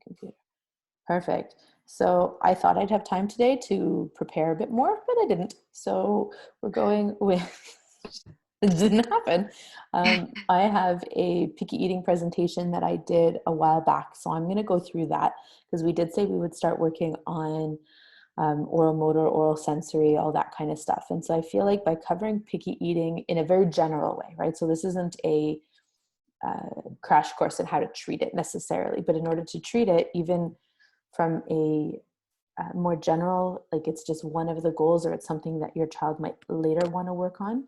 Computer. Perfect. So I thought I'd have time today to prepare a bit more, but I didn't. So we're going with, it didn't happen. I have a picky eating presentation that I did a while back. So I'm going to go through that because we did say we would start working on oral motor, oral sensory, all that kind of stuff. And so I feel like by covering picky eating in a very general way, right? So this isn't a crash course on how to treat it necessarily, but in order to treat it, even from a more general, like it's just one of the goals or it's something that your child might later want to work on,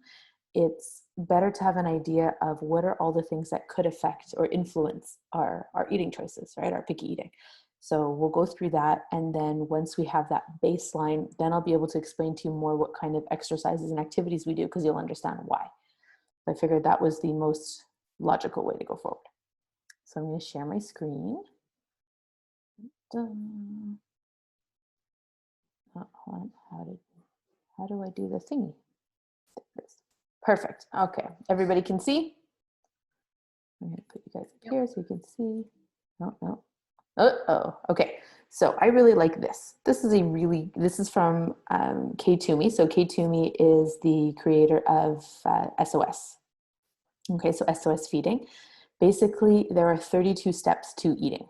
it's better to have an idea of what are all the things that could affect or influence our eating choices, right? Our picky eating. So we'll go through that. And then once we have that baseline, then I'll be able to explain to you more what kind of exercises and activities we do because you'll understand why. I figured that was the most logical way to go forward. So I'm going to share my screen. Dun. Oh, hold on. How do I do the thingy? Perfect. Okay, everybody can see? I'm going to put you guys up here so you can see. No. Oh, okay. So I really like this. This is from Kay Toomey. So Kay Toomey is the creator of SOS. Okay, so SOS feeding. Basically, there are 32 steps to eating.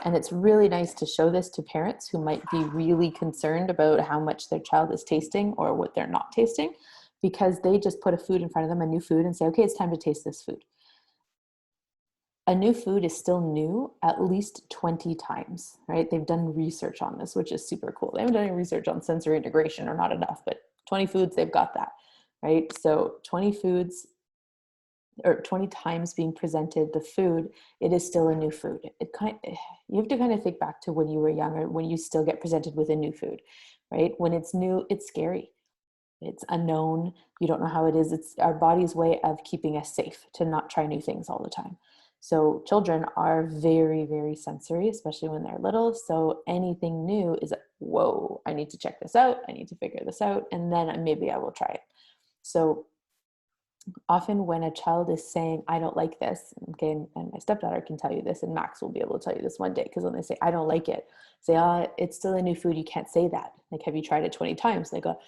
And it's really nice to show this to parents who might be really concerned about how much their child is tasting or what they're not tasting, because they just put a food in front of them, a new food, and say, okay, it's time to taste this food. A new food is still new at least 20 times, right? They've done research on this, which is super cool. They haven't done any research on sensory integration or not enough, but 20 foods, they've got that, right? So 20 foods or 20 times being presented the food, it is still a new food. You have to kind of think back to when you were younger, when you still get presented with a new food, right? When it's new, it's scary. It's unknown. You don't know how it is. It's our body's way of keeping us safe to not try new things all the time. So children are very, very sensory, especially when they're little. So anything new is, whoa, I need to check this out. I need to figure this out. And then maybe I will try it. So often when a child is saying, I don't like this, okay, and my stepdaughter can tell you this, and Max will be able to tell you this one day, because when they say, I don't like it, say, it's still a new food, you can't say that. Like, have you tried it 20 times? They go,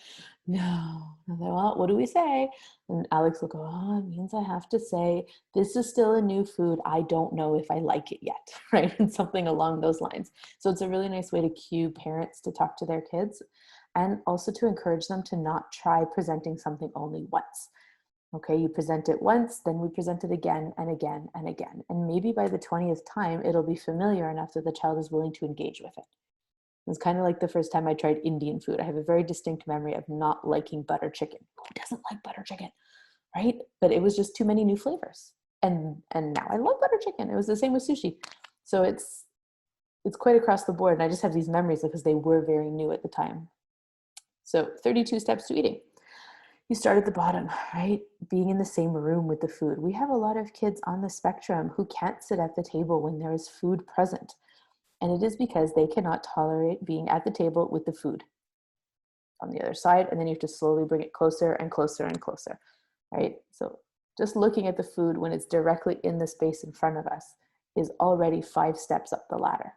no. And they're, well, what do we say? And Alex will go, oh, it means I have to say, this is still a new food, I don't know if I like it yet, right? And something along those lines. So it's a really nice way to cue parents to talk to their kids, and also to encourage them to not try presenting something only once. Okay, you present it once, then we present it again and again and again. And maybe by the 20th time, it'll be familiar enough that the child is willing to engage with it. It's kind of like the first time I tried Indian food. I have a very distinct memory of not liking butter chicken. Who doesn't like butter chicken, right? But it was just too many new flavors. And now I love butter chicken. It was the same with sushi. So it's quite across the board. And I just have these memories because they were very new at the time. So 32 steps to eating. You start at the bottom, right? Being in the same room with the food. We have a lot of kids on the spectrum who can't sit at the table when there is food present. And it is because they cannot tolerate being at the table with the food on the other side. And then you have to slowly bring it closer and closer and closer, right? So just looking at the food when it's directly in the space in front of us is already 5 steps up the ladder,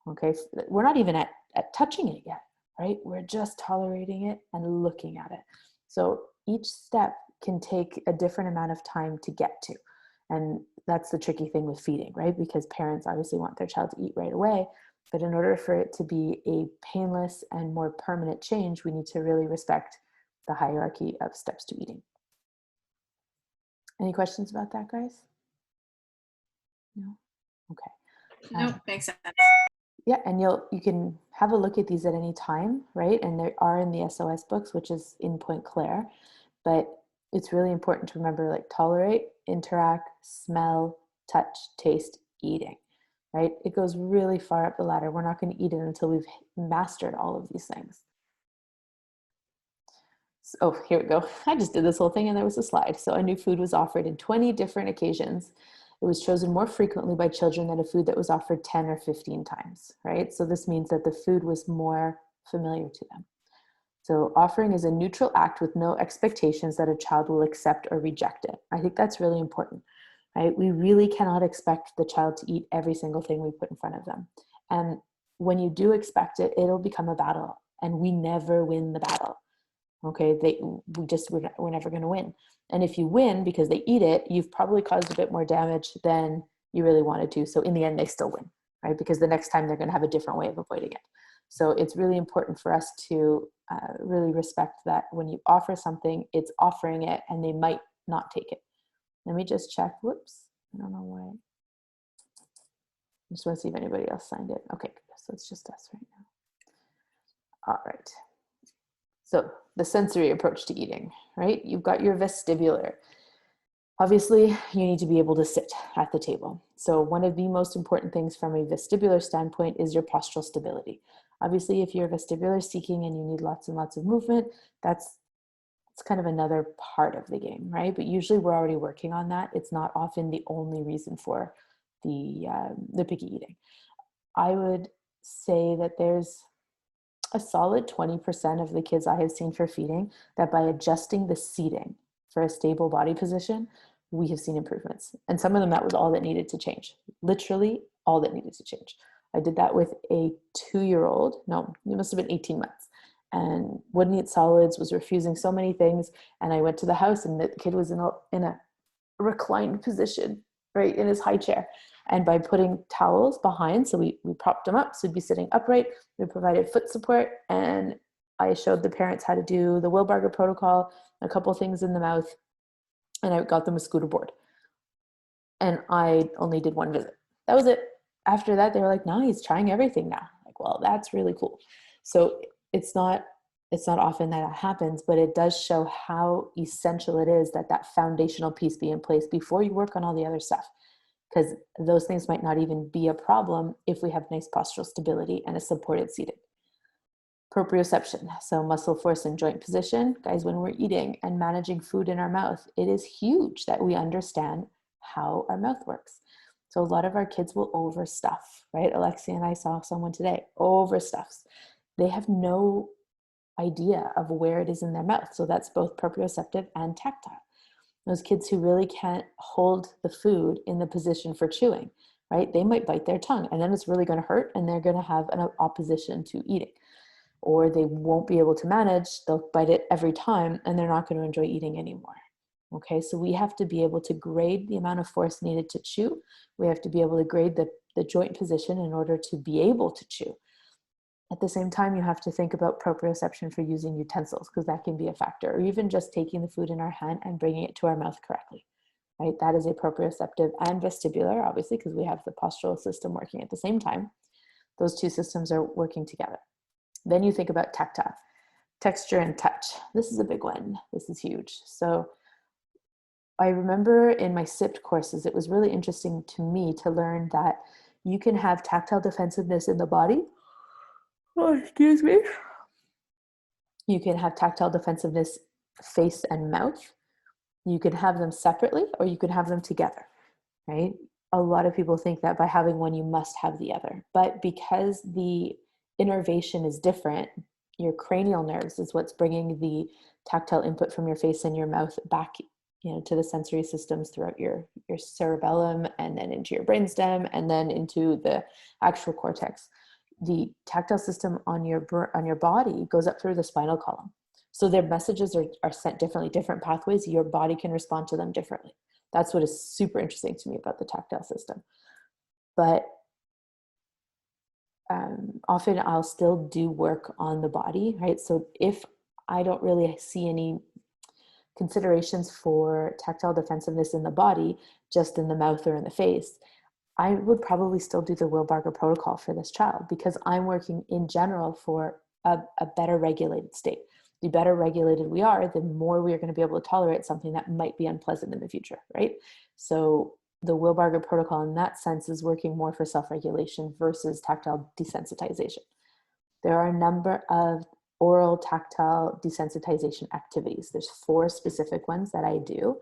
okay? We're not even at touching it yet, right? We're just tolerating it and looking at it. So each step can take a different amount of time to get to. And that's the tricky thing with feeding, right? Because parents obviously want their child to eat right away. But in order for it to be a painless and more permanent change, we need to really respect the hierarchy of steps to eating. Any questions about that, guys? No? Okay. Nope, makes sense. Yeah, and you can have a look at these at any time, right? And they are in the SOS books, which is in Point Claire. But it's really important to remember, like, tolerate, interact, smell, touch, taste, eating, right? It goes really far up the ladder. We're not going to eat it until we've mastered all of these things. So, oh, here we go. I just did this whole thing and there was a slide. So a new food was offered in 20 different occasions. It was chosen more frequently by children than a food that was offered 10 or 15 times, right? So this means that the food was more familiar to them. So offering is a neutral act with no expectations that a child will accept or reject it. I think that's really important. right? We really cannot expect the child to eat every single thing we put in front of them. And when you do expect it, it'll become a battle, and we never win the battle. Okay, we're never going to win. And if you win because they eat it, you've probably caused a bit more damage than you really wanted to. So in the end, they still win, right? Because the next time they're going to have a different way of avoiding it. So it's really important for us to really respect that when you offer something, it's offering it, and they might not take it. Let me just check. Whoops, I don't know why. I just want to see if anybody else signed it. Okay, so it's just us right now. All right. So the sensory approach to eating, right? You've got your vestibular. Obviously, you need to be able to sit at the table. So one of the most important things from a vestibular standpoint is your postural stability. Obviously, if you're vestibular seeking and you need lots and lots of movement, it's kind of another part of the game, right? But usually we're already working on that. It's not often the only reason for the picky eating. I would say that there's a solid 20% of the kids I have seen for feeding that by adjusting the seating for a stable body position, we have seen improvements. And some of them, that was all that needed to change. Literally all that needed to change. I did that with a 2-year-old. No, it must have been 18 months. And wouldn't eat solids, was refusing so many things. And I went to the house, and the kid was in a reclined position, right, in his high chair. And by putting towels behind, so we propped him up, so he'd be sitting upright, we provided foot support, and I showed the parents how to do the Wilbarger protocol, a couple things in the mouth, and I got them a scooter board. And I only did 1 visit. That was it. After that, they were like, no, he's trying everything now. Like, well, that's really cool. So it's not often that happens, but it does show how essential it is that that foundational piece be in place before you work on all the other stuff. Because those things might not even be a problem if we have nice postural stability and a supported seating. Proprioception, so muscle force and joint position. Guys, when we're eating and managing food in our mouth, it is huge that we understand how our mouth works. So a lot of our kids will overstuff, right? Alexia and I saw someone today, overstuffs. They have no idea of where it is in their mouth. So that's both proprioceptive and tactile. Those kids who really can't hold the food in the position for chewing, right? They might bite their tongue, and then it's really going to hurt, and they're going to have an opposition to eating. Or they won't be able to manage, they'll bite it every time, and they're not going to enjoy eating anymore. Okay, so we have to be able to grade the amount of force needed to chew. We have to be able to grade the joint position in order to be able to chew. At the same time, you have to think about proprioception for using utensils, because that can be a factor, or even just taking the food in our hand and bringing it to our mouth correctly, right? That is a proprioceptive and vestibular, obviously, because we have the postural system working at the same time. Those two systems are working together. Then you think about tactile, texture and touch. This is a big one. This is huge. So I remember in my SIPT courses, it was really interesting to me to learn that you can have tactile defensiveness in the body. Oh, excuse me. You can have tactile defensiveness face and mouth. You can have them separately, or you can have them together, right? A lot of people think that by having one, you must have the other. But because the innervation is different, your cranial nerves is what's bringing the tactile input from your face and your mouth back, to the sensory systems throughout your cerebellum, and then into your brainstem, and then into the actual cortex. The tactile system on your body goes up through the spinal column. So their messages are sent differently, different pathways. Your body can respond to them differently. That's what is super interesting to me about the tactile system. But often I'll still do work on the body, right? So if I don't really see any considerations for tactile defensiveness in the body, just in the mouth or in the face, I would probably still do the Wilbarger protocol for this child, because I'm working in general for a better regulated state. The better regulated we are, the more we are going to be able to tolerate something that might be unpleasant in the future, right? So the Wilbarger protocol in that sense is working more for self-regulation versus tactile desensitization. There are a number of oral tactile desensitization activities. There's 4 specific ones that I do.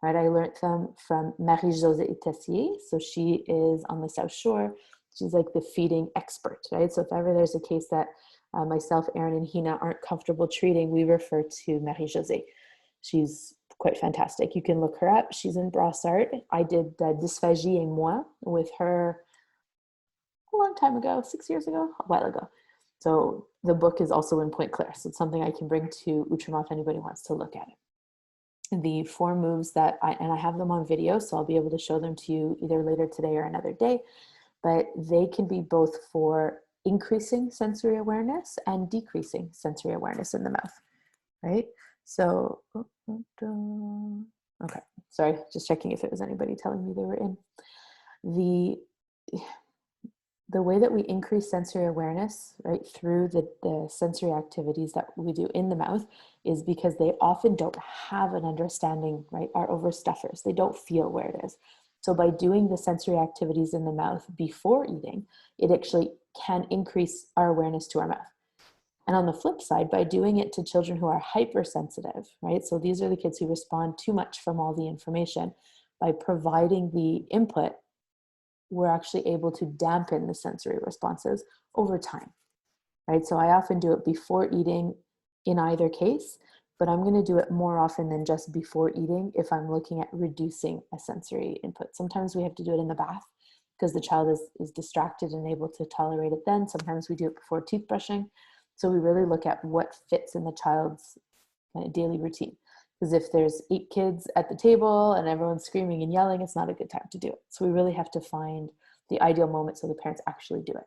Right, I learned them from Marie-Josée Tessier. So she is on the South Shore. She's like the feeding expert, right? So if ever there's a case that myself, Erin, and Hina aren't comfortable treating, we refer to Marie-Josée. She's quite fantastic. You can look her up. She's in Brossard. I did Dysphagie et moi with her a long time ago, 6 years ago, a while ago. So the book is also in Pointe Claire. So it's something I can bring to Outremont if anybody wants to look at it. The 4 moves that I have them on video, so I'll be able to show them to you either later today or another day, but they can be both for increasing sensory awareness and decreasing sensory awareness in the mouth, right? So, okay, sorry, just checking if it was anybody telling me they were in. The way that we increase sensory awareness, right, through the sensory activities that we do in the mouth is because they often don't have an understanding, right, are overstuffers. They don't feel where it is. So by doing the sensory activities in the mouth before eating, it actually can increase our awareness to our mouth. And on the flip side, by doing it to children who are hypersensitive, right, so these are the kids who respond too much from all the information, by providing the input, we're actually able to dampen the sensory responses over time, right? So I often do it before eating in either case, but I'm going to do it more often than just before eating if I'm looking at reducing a sensory input. Sometimes we have to do it in the bath because the child is distracted and able to tolerate it then. Sometimes we do it before toothbrushing. So we really look at what fits in the child's kind of daily routine. Because if there's 8 kids at the table and everyone's screaming and yelling, it's not a good time to do it. So we really have to find the ideal moment so the parents actually do it.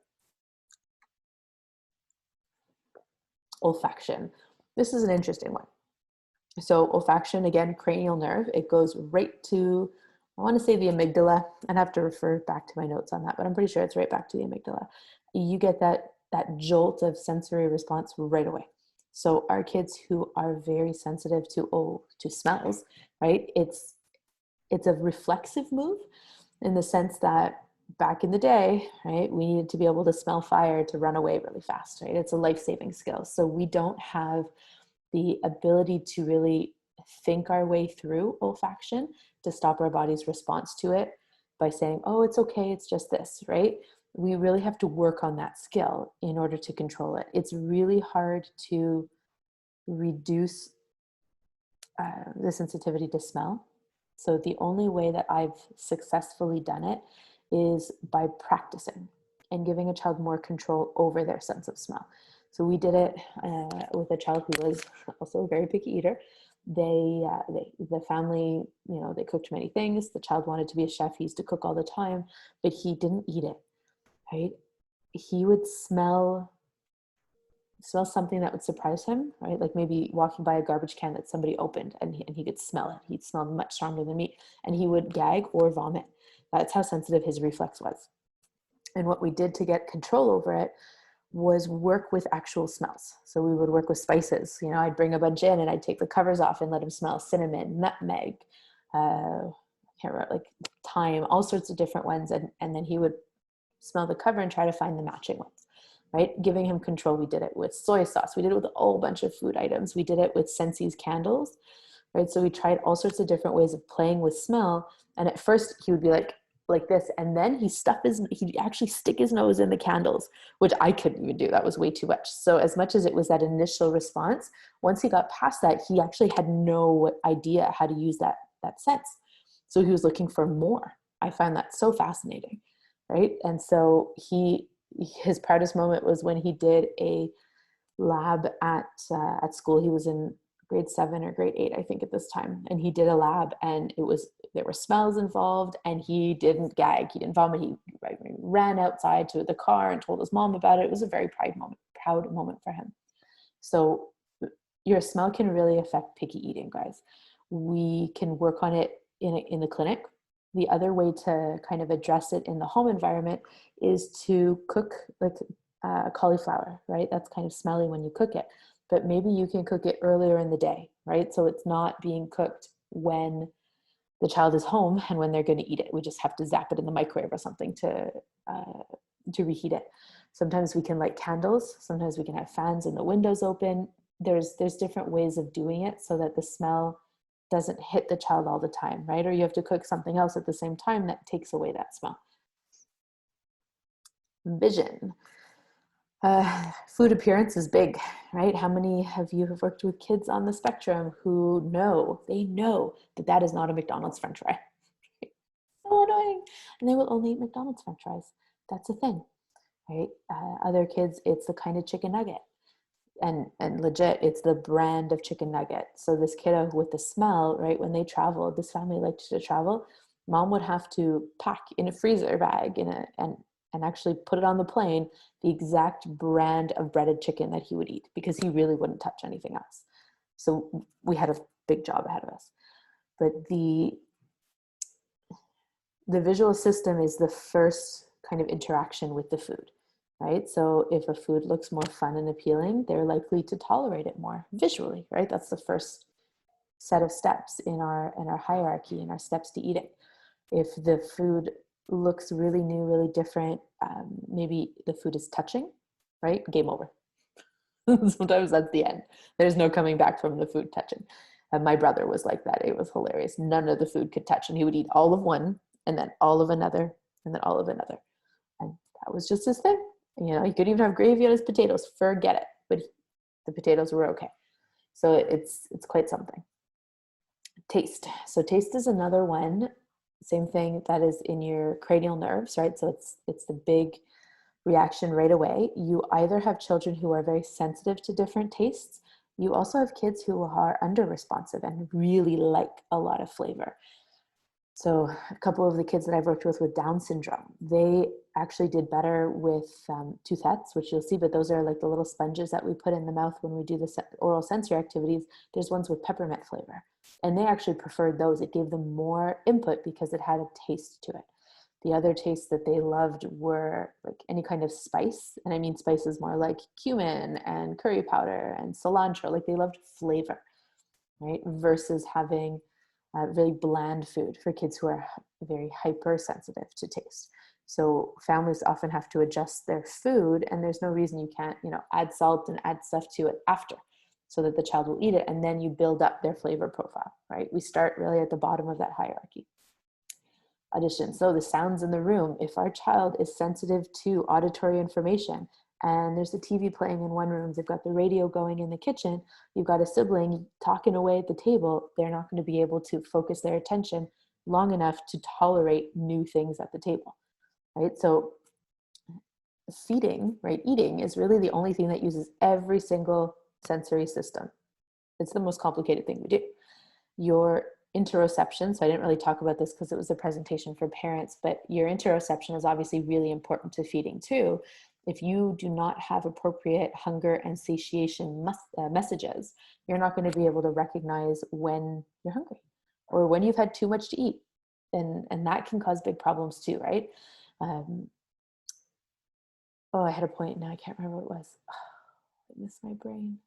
Olfaction. This is an interesting one. So olfaction, again, cranial nerve, it goes right to, I want to say the amygdala. I'd have to refer back to my notes on that, but I'm pretty sure it's right back to the amygdala. You get that jolt of sensory response right away. So our kids who are very sensitive to smells, right? It's a reflexive move in the sense that back in the day, right, we needed to be able to smell fire to run away really fast, right? It's a life-saving skill. So we don't have the ability to really think our way through olfaction to stop our body's response to it by saying, oh, it's okay, it's just this, right? We really have to work on that skill in order to control it. It's really hard to reduce the sensitivity to smell. So the only way that I've successfully done it is by practicing and giving a child more control over their sense of smell. So we did it with a child who was also a very picky eater. The family, you know, they cooked many things. The child wanted to be a chef. He used to cook all the time, but he didn't eat it, right? He would smell something that would surprise him, right? Like maybe walking by a garbage can that somebody opened and he could smell it. He'd smell much stronger than me, and he would gag or vomit. That's how sensitive his reflex was. And what we did to get control over it was work with actual smells. So we would work with spices. You know, I'd bring a bunch in and I'd take the covers off and let him smell cinnamon, nutmeg, I can't remember, like thyme, all sorts of different ones. And then he would smell the cover and try to find the matching ones, right? Giving him control. We did it with soy sauce. We did it with a whole bunch of food items. We did it with Scentsy candles, right? So we tried all sorts of different ways of playing with smell. And at first he would be like this, and then he'd actually stick his nose in the candles, which I couldn't even do. That was way too much. So as much as it was that initial response, once he got past that, he actually had no idea how to use that sense. So he was looking for more. I find that so fascinating, right? And so his proudest moment was when he did a lab at school. He was in grade 7 or grade 8, I think at this time. And he did a lab, and there were smells involved, and he didn't gag, he didn't vomit. He ran outside to the car and told his mom about it. It was a very proud moment for him. So your smell can really affect picky eating, guys. We can work on it in the clinic. The other way to kind of address it in the home environment is to cook like cauliflower, right? That's kind of smelly when you cook it, but maybe you can cook it earlier in the day, right? So it's not being cooked when the child is home and when they're going to eat it. We just have to zap it in the microwave or something to reheat it. Sometimes we can light candles. Sometimes we can have fans and the windows open. There's different ways of doing it so that the smell doesn't hit the child all the time, right? Or you have to cook something else at the same time that takes away that smell. Vision. Food appearance is big, right? How many of you have worked with kids on the spectrum who know, they know that that is not a McDonald's French fry? So annoying. And they will only eat McDonald's French fries. That's a thing, right? Other kids, it's the kind of chicken nugget. And legit, it's the brand of chicken nugget. So this kiddo with the smell, right? When they traveled, this family liked to travel. Mom would have to pack in a freezer bag and actually put it on the plane the exact brand of breaded chicken that he would eat because he really wouldn't touch anything else. So we had a big job ahead of us. But the visual system is the first kind of interaction with the food, right? So if a food looks more fun and appealing, they're likely to tolerate it more visually, right? That's the first set of steps in our hierarchy, in our steps to eating. If the food looks really new, really different, maybe the food is touching, right? Game over. Sometimes that's the end. There's no coming back from the food touching. And my brother was like that. It was hilarious. None of the food could touch, and he would eat all of one and then all of another and then all of another. And that was just his thing. You know, he couldn't even have gravy on his potatoes. Forget it. But the potatoes were okay. So it's quite something. Taste. So taste is another one. Same thing that is in your cranial nerves, right? So it's the big reaction right away. You either have children who are very sensitive to different tastes. You also have kids who are under responsive and really like a lot of flavor. So a couple of the kids that I've worked with Down syndrome, they actually did better with Touthettes, which you'll see, but those are like the little sponges that we put in the mouth when we do the oral sensory activities. There's ones with peppermint flavor, and they actually preferred those. It gave them more input because it had a taste to it. The other tastes that they loved were like any kind of spice. And I mean spices more like cumin and curry powder and cilantro. Like they loved flavor, right? Versus having really bland food for kids who are very hypersensitive to taste. So families often have to adjust their food, and there's no reason you can't, add salt and add stuff to it after so that the child will eat it, and then you build up their flavor profile, right? We start really at the bottom of that hierarchy. Audition. So the sounds in the room, if our child is sensitive to auditory information and there's a TV playing in one room, they've got the radio going in the kitchen, you've got a sibling talking away at the table, they're not going to be able to focus their attention long enough to tolerate new things at the table, right? So feeding, right, eating is really the only thing that uses every single sensory system. It's the most complicated thing we do. Your interoception, so I didn't really talk about this because it was a presentation for parents, but your interoception is obviously really important to feeding too. If you do not have appropriate hunger and satiation messages, you're not going to be able to recognize when you're hungry or when you've had too much to eat. And that can cause big problems too, right? I had a point, now I can't remember what it was. I missed my brain.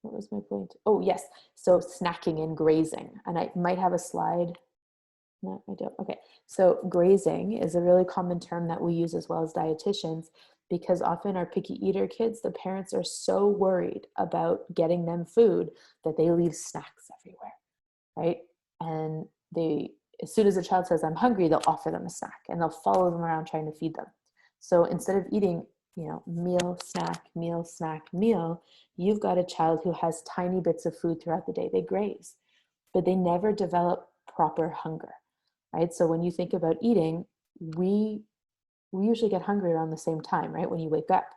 What was my point? Oh, yes. So snacking and grazing. And I might have a slide. No, I don't. Okay. So grazing is a really common term that we use as well as dietitians, because often our picky eater kids, the parents are so worried about getting them food that they leave snacks everywhere, right? And as soon as a child says, I'm hungry, they'll offer them a snack and they'll follow them around trying to feed them. So instead of eating, meal, snack, meal, snack, meal, you've got a child who has tiny bits of food throughout the day. They graze, but they never develop proper hunger, right? So when you think about eating, we usually get hungry around the same time, right? When you wake up,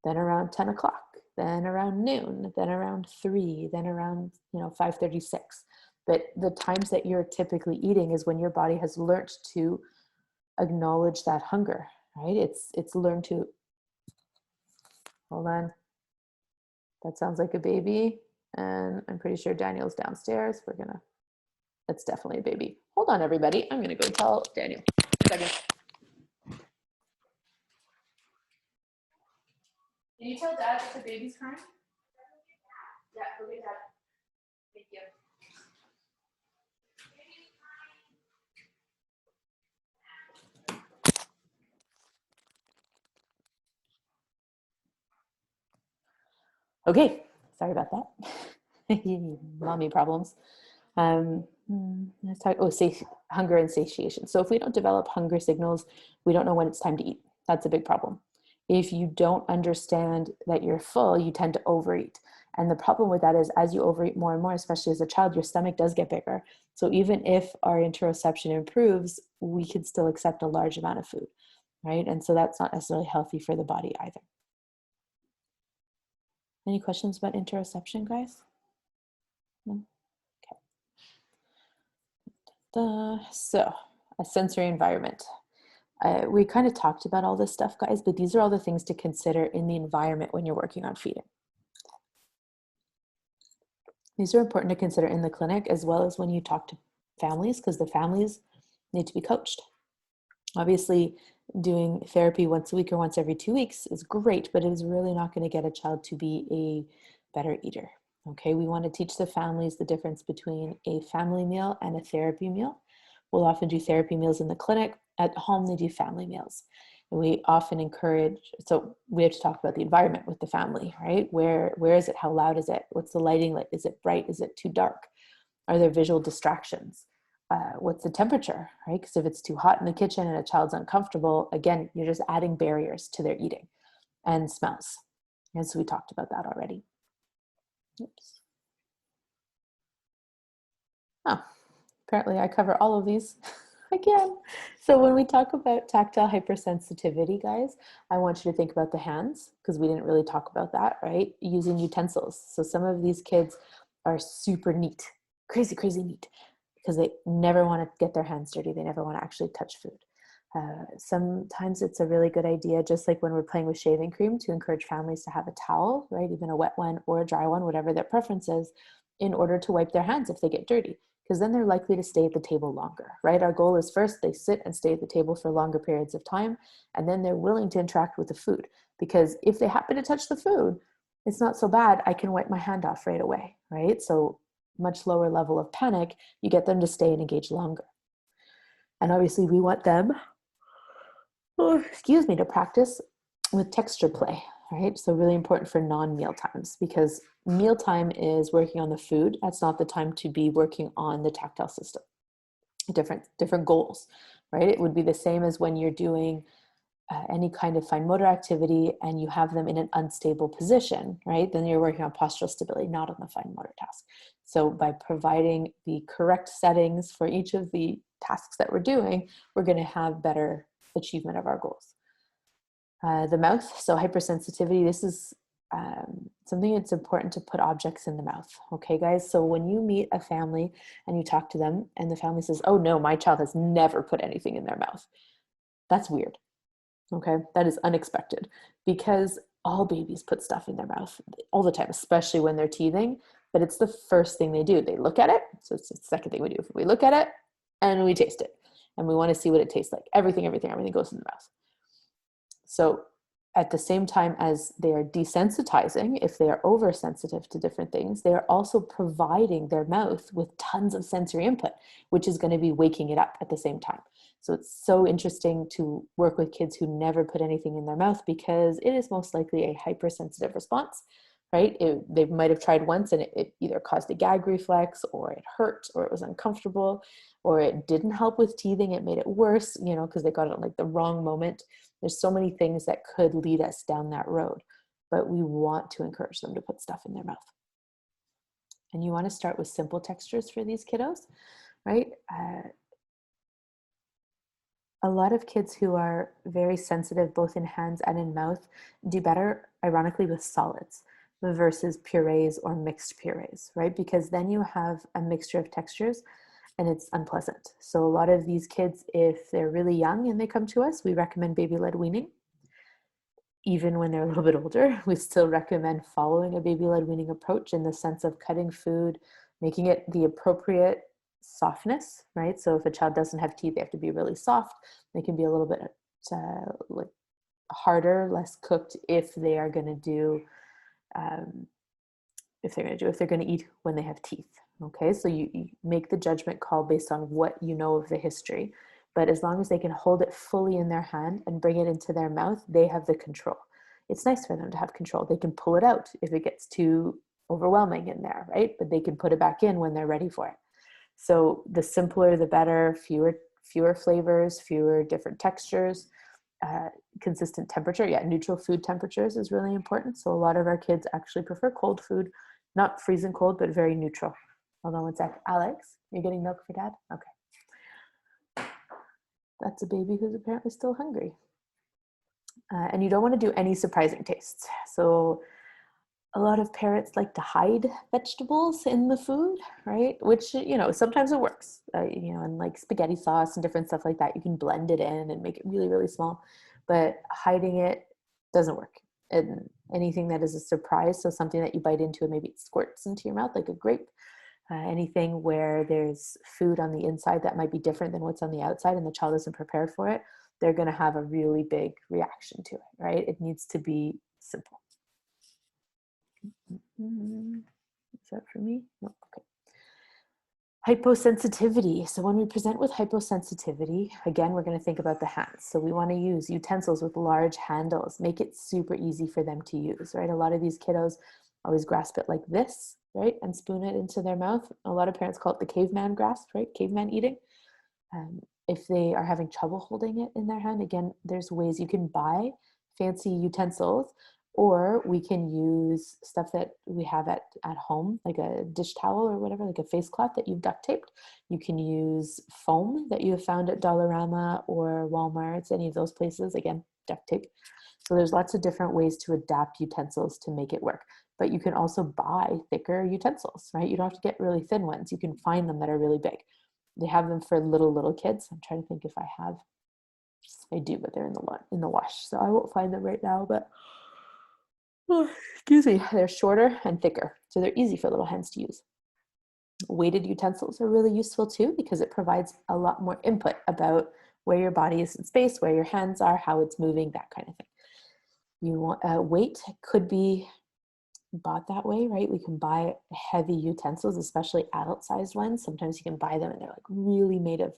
then around 10 o'clock, then around noon, then around 3, then around, 5:36. But the times that you're typically eating is when your body has learned to acknowledge that hunger, right? It's learned to, hold on. That sounds like a baby. And I'm pretty sure Daniel's downstairs. That's definitely a baby. Hold on, everybody. I'm gonna go tell Daniel. Can you tell Dad that the baby's crying? Yeah, go get Dad. Thank you. Okay, sorry about that. Mommy problems. Let's talk, hunger and satiation. So if we don't develop hunger signals, we don't know when it's time to eat. That's a big problem. If you don't understand that you're full, you tend to overeat. And the problem with that is as you overeat more and more, especially as a child, your stomach does get bigger. So even if our interoception improves, we can still accept a large amount of food, right? And so that's not necessarily healthy for the body either. Any questions about interoception, guys? No? Okay. So a sensory environment. We kind of talked about all this stuff, guys, but these are all the things to consider in the environment when you're working on feeding. These are important to consider in the clinic as well as when you talk to families, because the families need to be coached. Obviously, doing therapy once a week or once every 2 weeks is great, but it is really not going to get a child to be a better eater. Okay, we want to teach the families the difference between a family meal and a therapy meal. We'll often do therapy meals in the clinic. At home, they do family meals. And we often encourage, so we have to talk about the environment with the family, right? Where is it? How loud is it? What's the lighting like? Is it bright? Is it too dark? Are there visual distractions? What's the temperature, right? Because if it's too hot in the kitchen and a child's uncomfortable, again, you're just adding barriers to their eating and smells. And so we talked about that already. Oops. Oh, apparently I cover all of these again. So when we talk about tactile hypersensitivity, guys, I want you to think about the hands because we didn't really talk about that, right? Using utensils. So some of these kids are super neat, crazy, crazy neat because they never want to get their hands dirty. They never want to actually touch food. Sometimes it's a really good idea, just like when we're playing with shaving cream, to encourage families to have a towel, right? Even a wet one or a dry one, whatever their preference is, in order to wipe their hands if they get dirty, because then they're likely to stay at the table longer, right? Our goal is first they sit and stay at the table for longer periods of time, and then they're willing to interact with the food, because if they happen to touch the food, it's not so bad. I can wipe my hand off right away, right? So much lower level of panic, you get them to stay and engage longer. And obviously we want them, to practice with texture play, right? So really important for non-meal times, because mealtime is working on the food. That's not the time to be working on the tactile system. Different goals, right? It would be the same as when you're doing any kind of fine motor activity and you have them in an unstable position, right? Then you're working on postural stability, not on the fine motor task. So by providing the correct settings for each of the tasks that we're doing, we're going to have better achievement of our goals. The mouth, so hypersensitivity, this is something that's important to put objects in the mouth. Okay, guys? So when you meet a family and you talk to them and the family says, oh no, my child has never put anything in their mouth. That's weird. Okay, that is unexpected, because all babies put stuff in their mouth all the time, especially when they're teething, but it's the first thing they do. They look at it. So it's the second thing we do. We look at it and we taste it, and we want to see what it tastes like. Everything goes in the mouth. So at the same time as they are desensitizing, if they are oversensitive to different things, they are also providing their mouth with tons of sensory input, which is going to be waking it up at the same time. So it's so interesting to work with kids who never put anything in their mouth, because it is most likely a hypersensitive response, right? They might have tried once and it either caused a gag reflex, or it hurt, or it was uncomfortable, or it didn't help with teething. It made it worse, because they got it at like the wrong moment. There's so many things that could lead us down that road, but we want to encourage them to put stuff in their mouth. And you want to start with simple textures for these kiddos, right? A lot of kids who are very sensitive, both in hands and in mouth, do better, ironically, with solids versus purees or mixed purees, right? Because then you have a mixture of textures and it's unpleasant. So a lot of these kids, if they're really young and they come to us, we recommend baby-led weaning. Even when they're a little bit older, we still recommend following a baby-led weaning approach, in the sense of cutting food, making it the appropriate softness, right? So if a child doesn't have teeth, they have to be really soft. They can be a little bit like harder, less cooked if they are going to do, if they're going to eat when they have teeth. Okay, so you make the judgment call based on what you know of the history. But as long as they can hold it fully in their hand and bring it into their mouth, they have the control. It's nice for them to have control. They can pull it out if it gets too overwhelming in there, right? But they can put it back in when they're ready for it. So the simpler, the better. Fewer flavors, fewer different textures. consistent temperature. Yeah, neutral food temperatures is really important. So a lot of our kids actually prefer cold food, not freezing cold, but very neutral. Hold on one sec. Alex, you're getting milk for dad? Okay. That's a baby who's apparently still hungry. And you don't want to do any surprising tastes. So a lot of parents like to hide vegetables in the food, right? Which, you know, sometimes it works, you know, and like spaghetti sauce and different stuff like that, you can blend it in and make it really, really small, but hiding it doesn't work. And anything that is a surprise, so something that you bite into and maybe it squirts into your mouth like a grape, anything where there's food on the inside that might be different than what's on the outside and the child isn't prepared for it, they're going to have a really big reaction to it, right? It needs to be simple. Is that for me? No, okay. Hyposensitivity. So when we present with hyposensitivity, again, we're going to think about the hands. So we want to use utensils with large handles, make it super easy for them to use, right? A lot of these kiddos always grasp it like this, right? And spoon it into their mouth. A lot of parents call it the caveman grasp, right? Caveman eating. If they are having trouble holding it in their hand, again, there's ways you can buy fancy utensils, or we can use stuff that we have at home, like a dish towel or whatever, like a face cloth that you've duct taped. You can use foam that you have found at Dollarama or Walmart, any of those places, again, duct tape. So there's lots of different ways to adapt utensils to make it work. But you can also buy thicker utensils, right? You don't have to get really thin ones. You can find them that are really big. They have them for little kids. I'm trying to think if I have. I do, but they're in the wash, so I won't find them right now. But oh, excuse me, they're shorter and thicker, so they're easy for little hands to use. Weighted utensils are really useful too because it provides a lot more input about where your body is in space, where your hands are, how it's moving, that kind of thing. You want weight could be bought that way, right? We can buy heavy utensils, especially adult-sized ones. Sometimes you can buy them and they're like really made of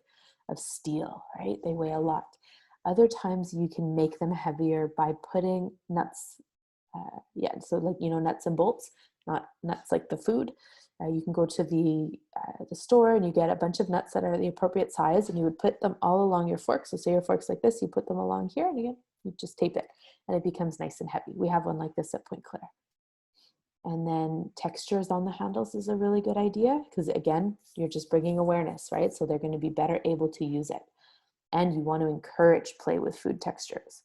steel, right? They weigh a lot. Other times you can make them heavier by putting nuts, so like, you know, nuts and bolts, not nuts like the food. You can go to the store and you get a bunch of nuts that are the appropriate size, and you would put them all along your fork. So say your fork's like this, you put them along here, and again, you just tape it, and it becomes nice and heavy. We have one like this at Point Claire. And then textures on the handles is a really good idea because, again, you're just bringing awareness, right? So they're going to be better able to use it. And you want to encourage play with food textures.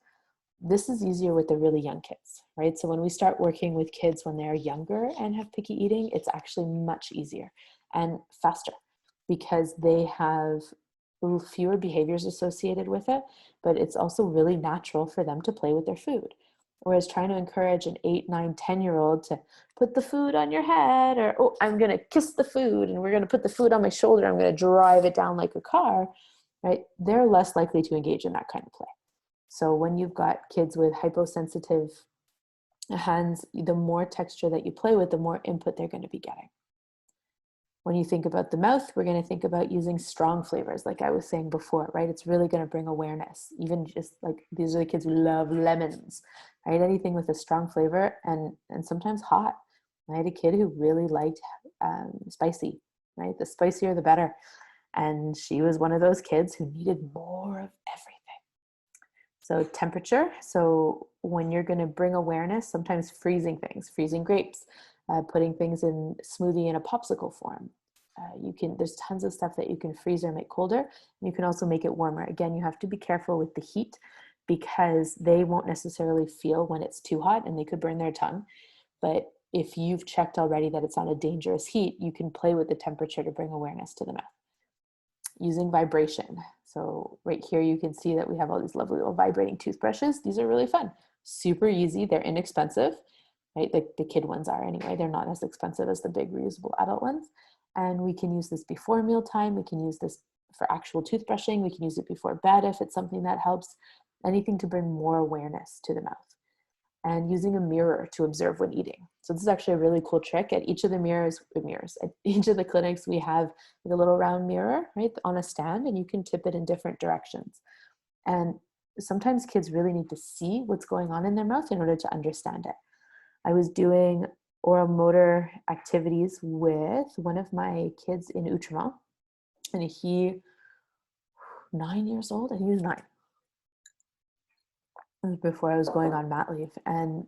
This is easier with the really young kids, right? So when we start working with kids when they're younger and have picky eating, it's actually much easier and faster because they have fewer behaviors associated with it, but it's also really natural for them to play with their food. Whereas trying to encourage an 8, 9, 10-year-old to put the food on your head, or, oh, I'm going to kiss the food and we're going to put the food on my shoulder, I'm going to drive it down like a car, right? They're less likely to engage in that kind of play. So when you've got kids with hyposensitive hands, the more texture that you play with, the more input they're going to be getting. When you think about the mouth, we're going to think about using strong flavors, like I was saying before, right? It's really going to bring awareness. Even just like, these are the kids who love lemons, right? Anything with a strong flavor and sometimes hot. I had a kid who really liked spicy, right? The spicier, the better. And she was one of those kids who needed more of everything. So temperature. So when you're going to bring awareness, sometimes freezing things, freezing grapes, putting things in smoothie in a popsicle form. There's tons of stuff that you can freeze or make colder. And you can also make it warmer. Again, you have to be careful with the heat because they won't necessarily feel when it's too hot and they could burn their tongue. But if you've checked already that it's not a dangerous heat, you can play with the temperature to bring awareness to the mouth. Using vibration. So right here, you can see that we have all these lovely little vibrating toothbrushes. These are really fun, super easy. They're inexpensive, right? The kid ones are anyway. They're not as expensive as the big reusable adult ones. And we can use this before mealtime. We can use this for actual toothbrushing. We can use it before bed if it's something that helps. Anything to bring more awareness to the mouth. And using a mirror to observe when eating. So this is actually a really cool trick. At each of the at each of the clinics, we have like a little round mirror, right, on a stand, and you can tip it in different directions. And sometimes kids really need to see what's going on in their mouth in order to understand it. I was doing oral motor activities with one of my kids in Outremont, and he, 9 years old, and he was 9. before I was going on mat leave, and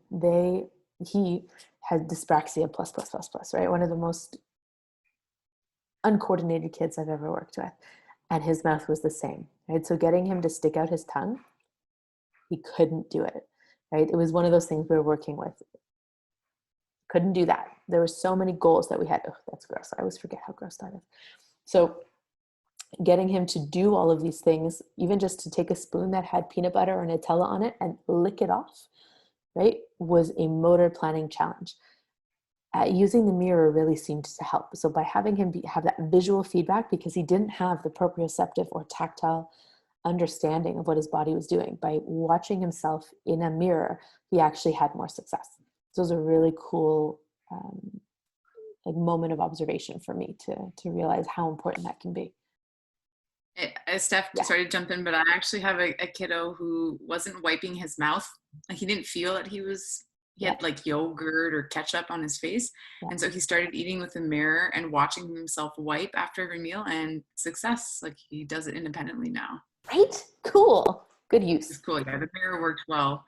he had dyspraxia plus plus plus plus, right? One of the most uncoordinated kids I've ever worked with. And his mouth was the same, right? So getting him to stick out his tongue, he couldn't do it, right? It was one of those things we were working with. Couldn't do that. There were so many goals that we had. Oh, that's gross. I always forget how gross that is. So getting him to do all of these things, even just to take a spoon that had peanut butter or Nutella on it and lick it off, right, was a motor planning challenge. Using the mirror really seemed to help. So by having him have that visual feedback, because he didn't have the proprioceptive or tactile understanding of what his body was doing, by watching himself in a mirror, he actually had more success. So it was a really cool like moment of observation for me to realize how important that can be. Steph, Yeah. sorry to jump in, but I actually have a kiddo who wasn't wiping his mouth. Like he didn't feel that he Yeah. had like yogurt or ketchup on his face. Yeah. And so he started eating with a mirror and watching himself wipe after every meal, and success. Like he does it independently now. Right? Cool. Good It's use. cool. Yeah, the mirror worked well.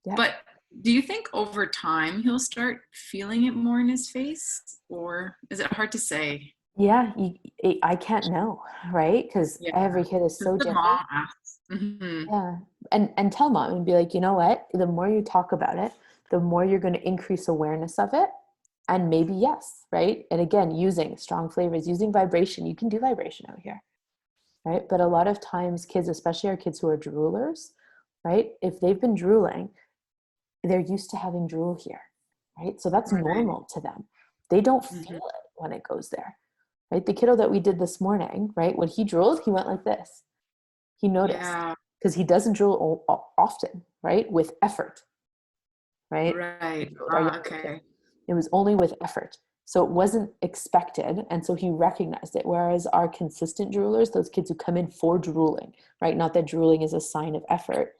Yeah. But do you think over time he'll start feeling it more in his face, or is it hard to say? Yeah. I can't know, right? Because Yeah, every kid is because so the different. mom asks. Yeah. And tell mom and be like, you know what? The more you talk about it, the more you're going to increase awareness of it. And maybe yes, right? And again, using strong flavors, using vibration. You can do vibration out here, right? But a lot of times kids, especially our kids who are droolers, right? If they've been drooling, they're used to having drool here, right? So that's Right. normal to them. They don't Mhm. feel it when it goes there, right? The kiddo that we did this morning, right? When he drooled, he went like this. He noticed Yeah. because he doesn't drool often, right? With effort, right? Right. Our Ah, younger kid, okay. it was only with effort. So it wasn't expected. And so he recognized it. Whereas our consistent droolers, those kids who come in for drooling, right? Not that drooling is a sign of effort,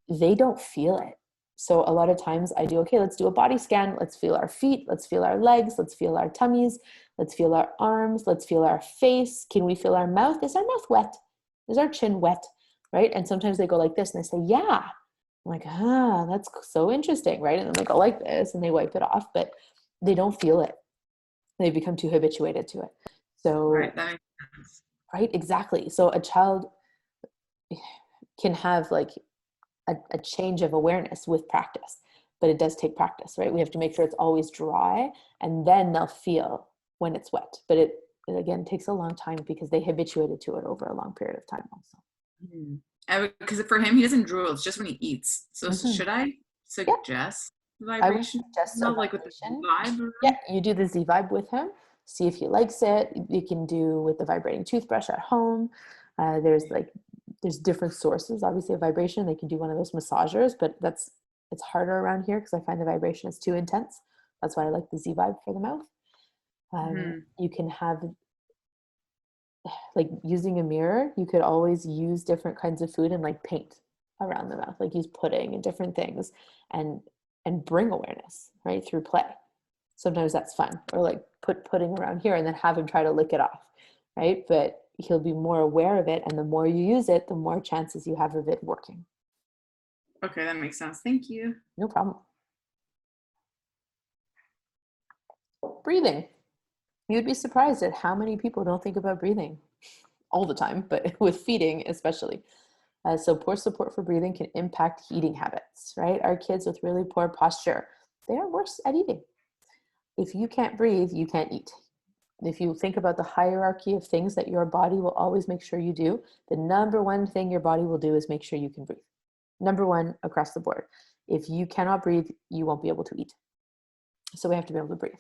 they don't feel it. So a lot of times I do, okay, let's do a body scan. Let's feel our feet. Let's feel our legs. Let's feel our tummies. Let's feel our arms. Let's feel our face. Can we feel our mouth? Is our mouth wet? Is our chin wet? Right? And sometimes they go like this and they say, yeah. I'm like, that's so interesting, right? And then they go like this and they wipe it off, but they don't feel it. They become too habituated to it. Right. So, That makes sense. right, exactly. So a child can have like a change of awareness with practice, but it does take practice, right? We have to make sure it's always dry, and then they'll feel when it's wet. But it again takes a long time because they habituated to it over a long period of time also. Mhm. Because for him, he doesn't drool. It's just when he eats. So Mm-hmm. should I Yeah, suggest I would vibration? suggest a Not like with the vibration. vibe Yeah, around? you do the Z vibe with him. See if he likes it. You can do with the vibrating toothbrush at home. There's different sources, obviously, of vibration. They can do one of those massagers, but it's harder around here because I find the vibration is too intense. That's why I like the Z vibe for the mouth. Mhm. You can have like using a mirror. You could always use different kinds of food and like paint around the mouth, like use pudding and different things, and bring awareness right through play. Sometimes that's fun, or like put pudding around here and then have him try to lick it off, right? But he'll be more aware of it, and the more you use it, the more chances you have of it working. Okay, that makes sense. Thank you. No problem. Breathing. You'd be surprised at how many people don't think about breathing all the time, but with feeding especially. So poor support for breathing can impact eating habits, right? Our kids with really poor posture, they are worse at eating. If you can't breathe, you can't eat. If you think about the hierarchy of things that your body will always make sure you do, the number one thing your body will do is make sure you can breathe. Number one across the board. If you cannot breathe, you won't be able to eat. So we have to be able to breathe.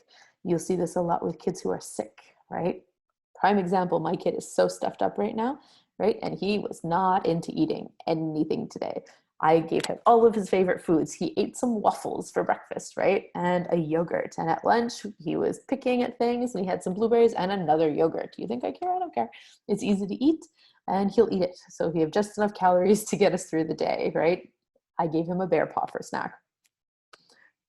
You'll see this a lot with kids who are sick, right? Prime example, my kid is so stuffed up right now, right? And he was not into eating anything today. I gave him all of his favorite foods. He ate some waffles for breakfast, right? And a yogurt. And at lunch, he was picking at things and he had some blueberries and another yogurt. Do you think I care? I don't care. It's easy to eat and he'll eat it. So we have just enough calories to get us through the day, right? I gave him a bear paw for snack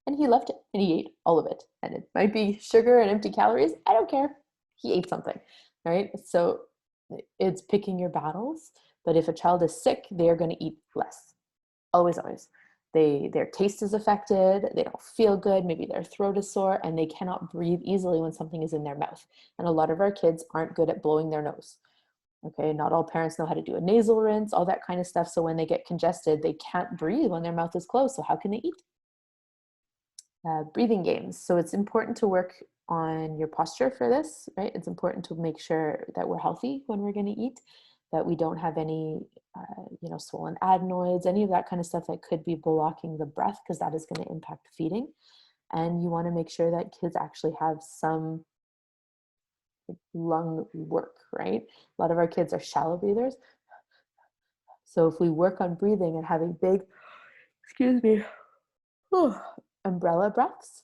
and he loved it and he ate all of it. And it might be sugar and empty calories. I don't care. He ate something, right? So it's picking your battles. But if a child is sick, they are going to eat less. Always, always. Their taste is affected, they don't feel good, maybe their throat is sore, and they cannot breathe easily when something is in their mouth. And a lot of our kids aren't good at blowing their nose. Okay, not all parents know how to do a nasal rinse, all that kind of stuff. So when they get congested, they can't breathe when their mouth is closed. So how can they eat? Breathing games. So it's important to work on your posture for this, right? It's important to make sure that we're healthy when we're going to eat, that we don't have any, swollen adenoids, any of that kind of stuff that could be blocking the breath, because that is going to impact feeding. And you want to make sure that kids actually have some lung work, right? A lot of our kids are shallow breathers. So if we work on breathing and having big, excuse me, umbrella breaths,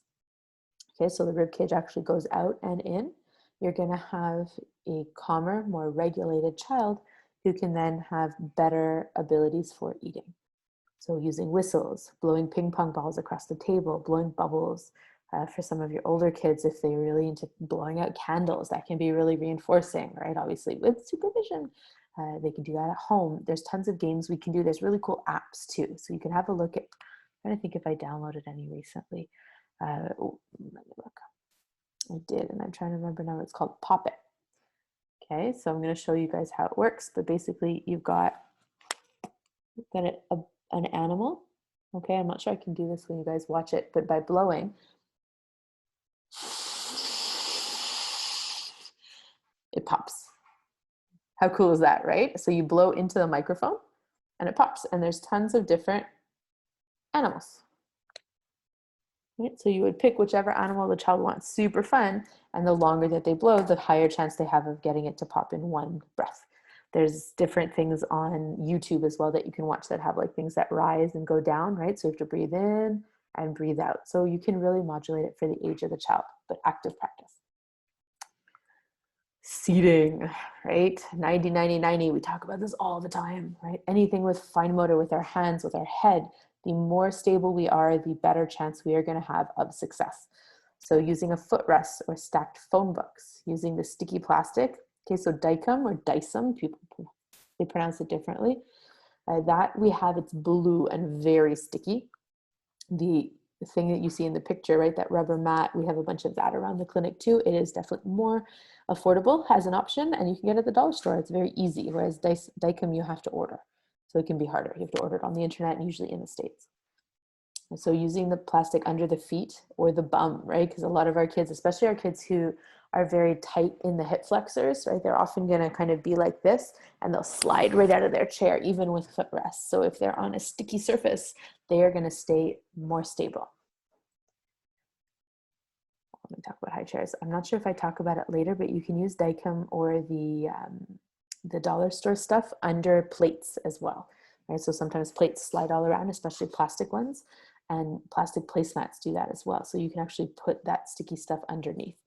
okay, so the rib cage actually goes out and in, you're going to have a calmer, more regulated child who can then have better abilities for eating. So using whistles, blowing ping pong balls across the table, blowing bubbles. For some of your older kids, if they're really into blowing out candles, that can be really reinforcing, right? Obviously with supervision. They can do that at home. There's tons of games we can do. There's really cool apps too. So you can have a look at, I'm trying to think if I downloaded any recently. Let me look. I did, and I'm trying to remember now. It's called Pop It. Okay, so I'm going to show you guys how it works. But basically, you've got an animal. Okay, I'm not sure I can do this when you guys watch it, but by blowing, it pops. How cool is that, right? So you blow into the microphone and it pops, and there's tons of different animals. Right? So you would pick whichever animal the child wants. Super fun. And the longer that they blow, the higher chance they have of getting it to pop in one breath. There's different things on YouTube as well that you can watch that have like things that rise and go down, right? So you have to breathe in and breathe out. So you can really modulate it for the age of the child, but active practice. Seating, right? 90, 90, 90. We talk about this all the time, right? Anything with fine motor, with our hands, with our head, the more stable we are, the better chance we are going to have of success. So using a footrest or stacked phone books, using the sticky plastic. Okay, so Dicam or Dicam, people, they pronounce it differently. That we have, it's blue and very sticky. The thing that you see in the picture, right, that rubber mat, we have a bunch of that around the clinic too. It is definitely more affordable as an option, and you can get it at the dollar store. It's very easy, whereas Dicam you have to order. So it can be harder. You have to order it on the internet and usually in the States. And so using the plastic under the feet or the bum, right? Because a lot of our kids, especially our kids who are very tight in the hip flexors, right? They're often going to kind of be like this and they'll slide right out of their chair, even with footrests. So if they're on a sticky surface, they are going to stay more stable. Let me talk about high chairs. I'm not sure if I talk about it later, but you can use Dicam or the dollar store stuff under plates as well, right? So sometimes plates slide all around, especially plastic ones, and plastic placemats do that as well. So you can actually put that sticky stuff underneath,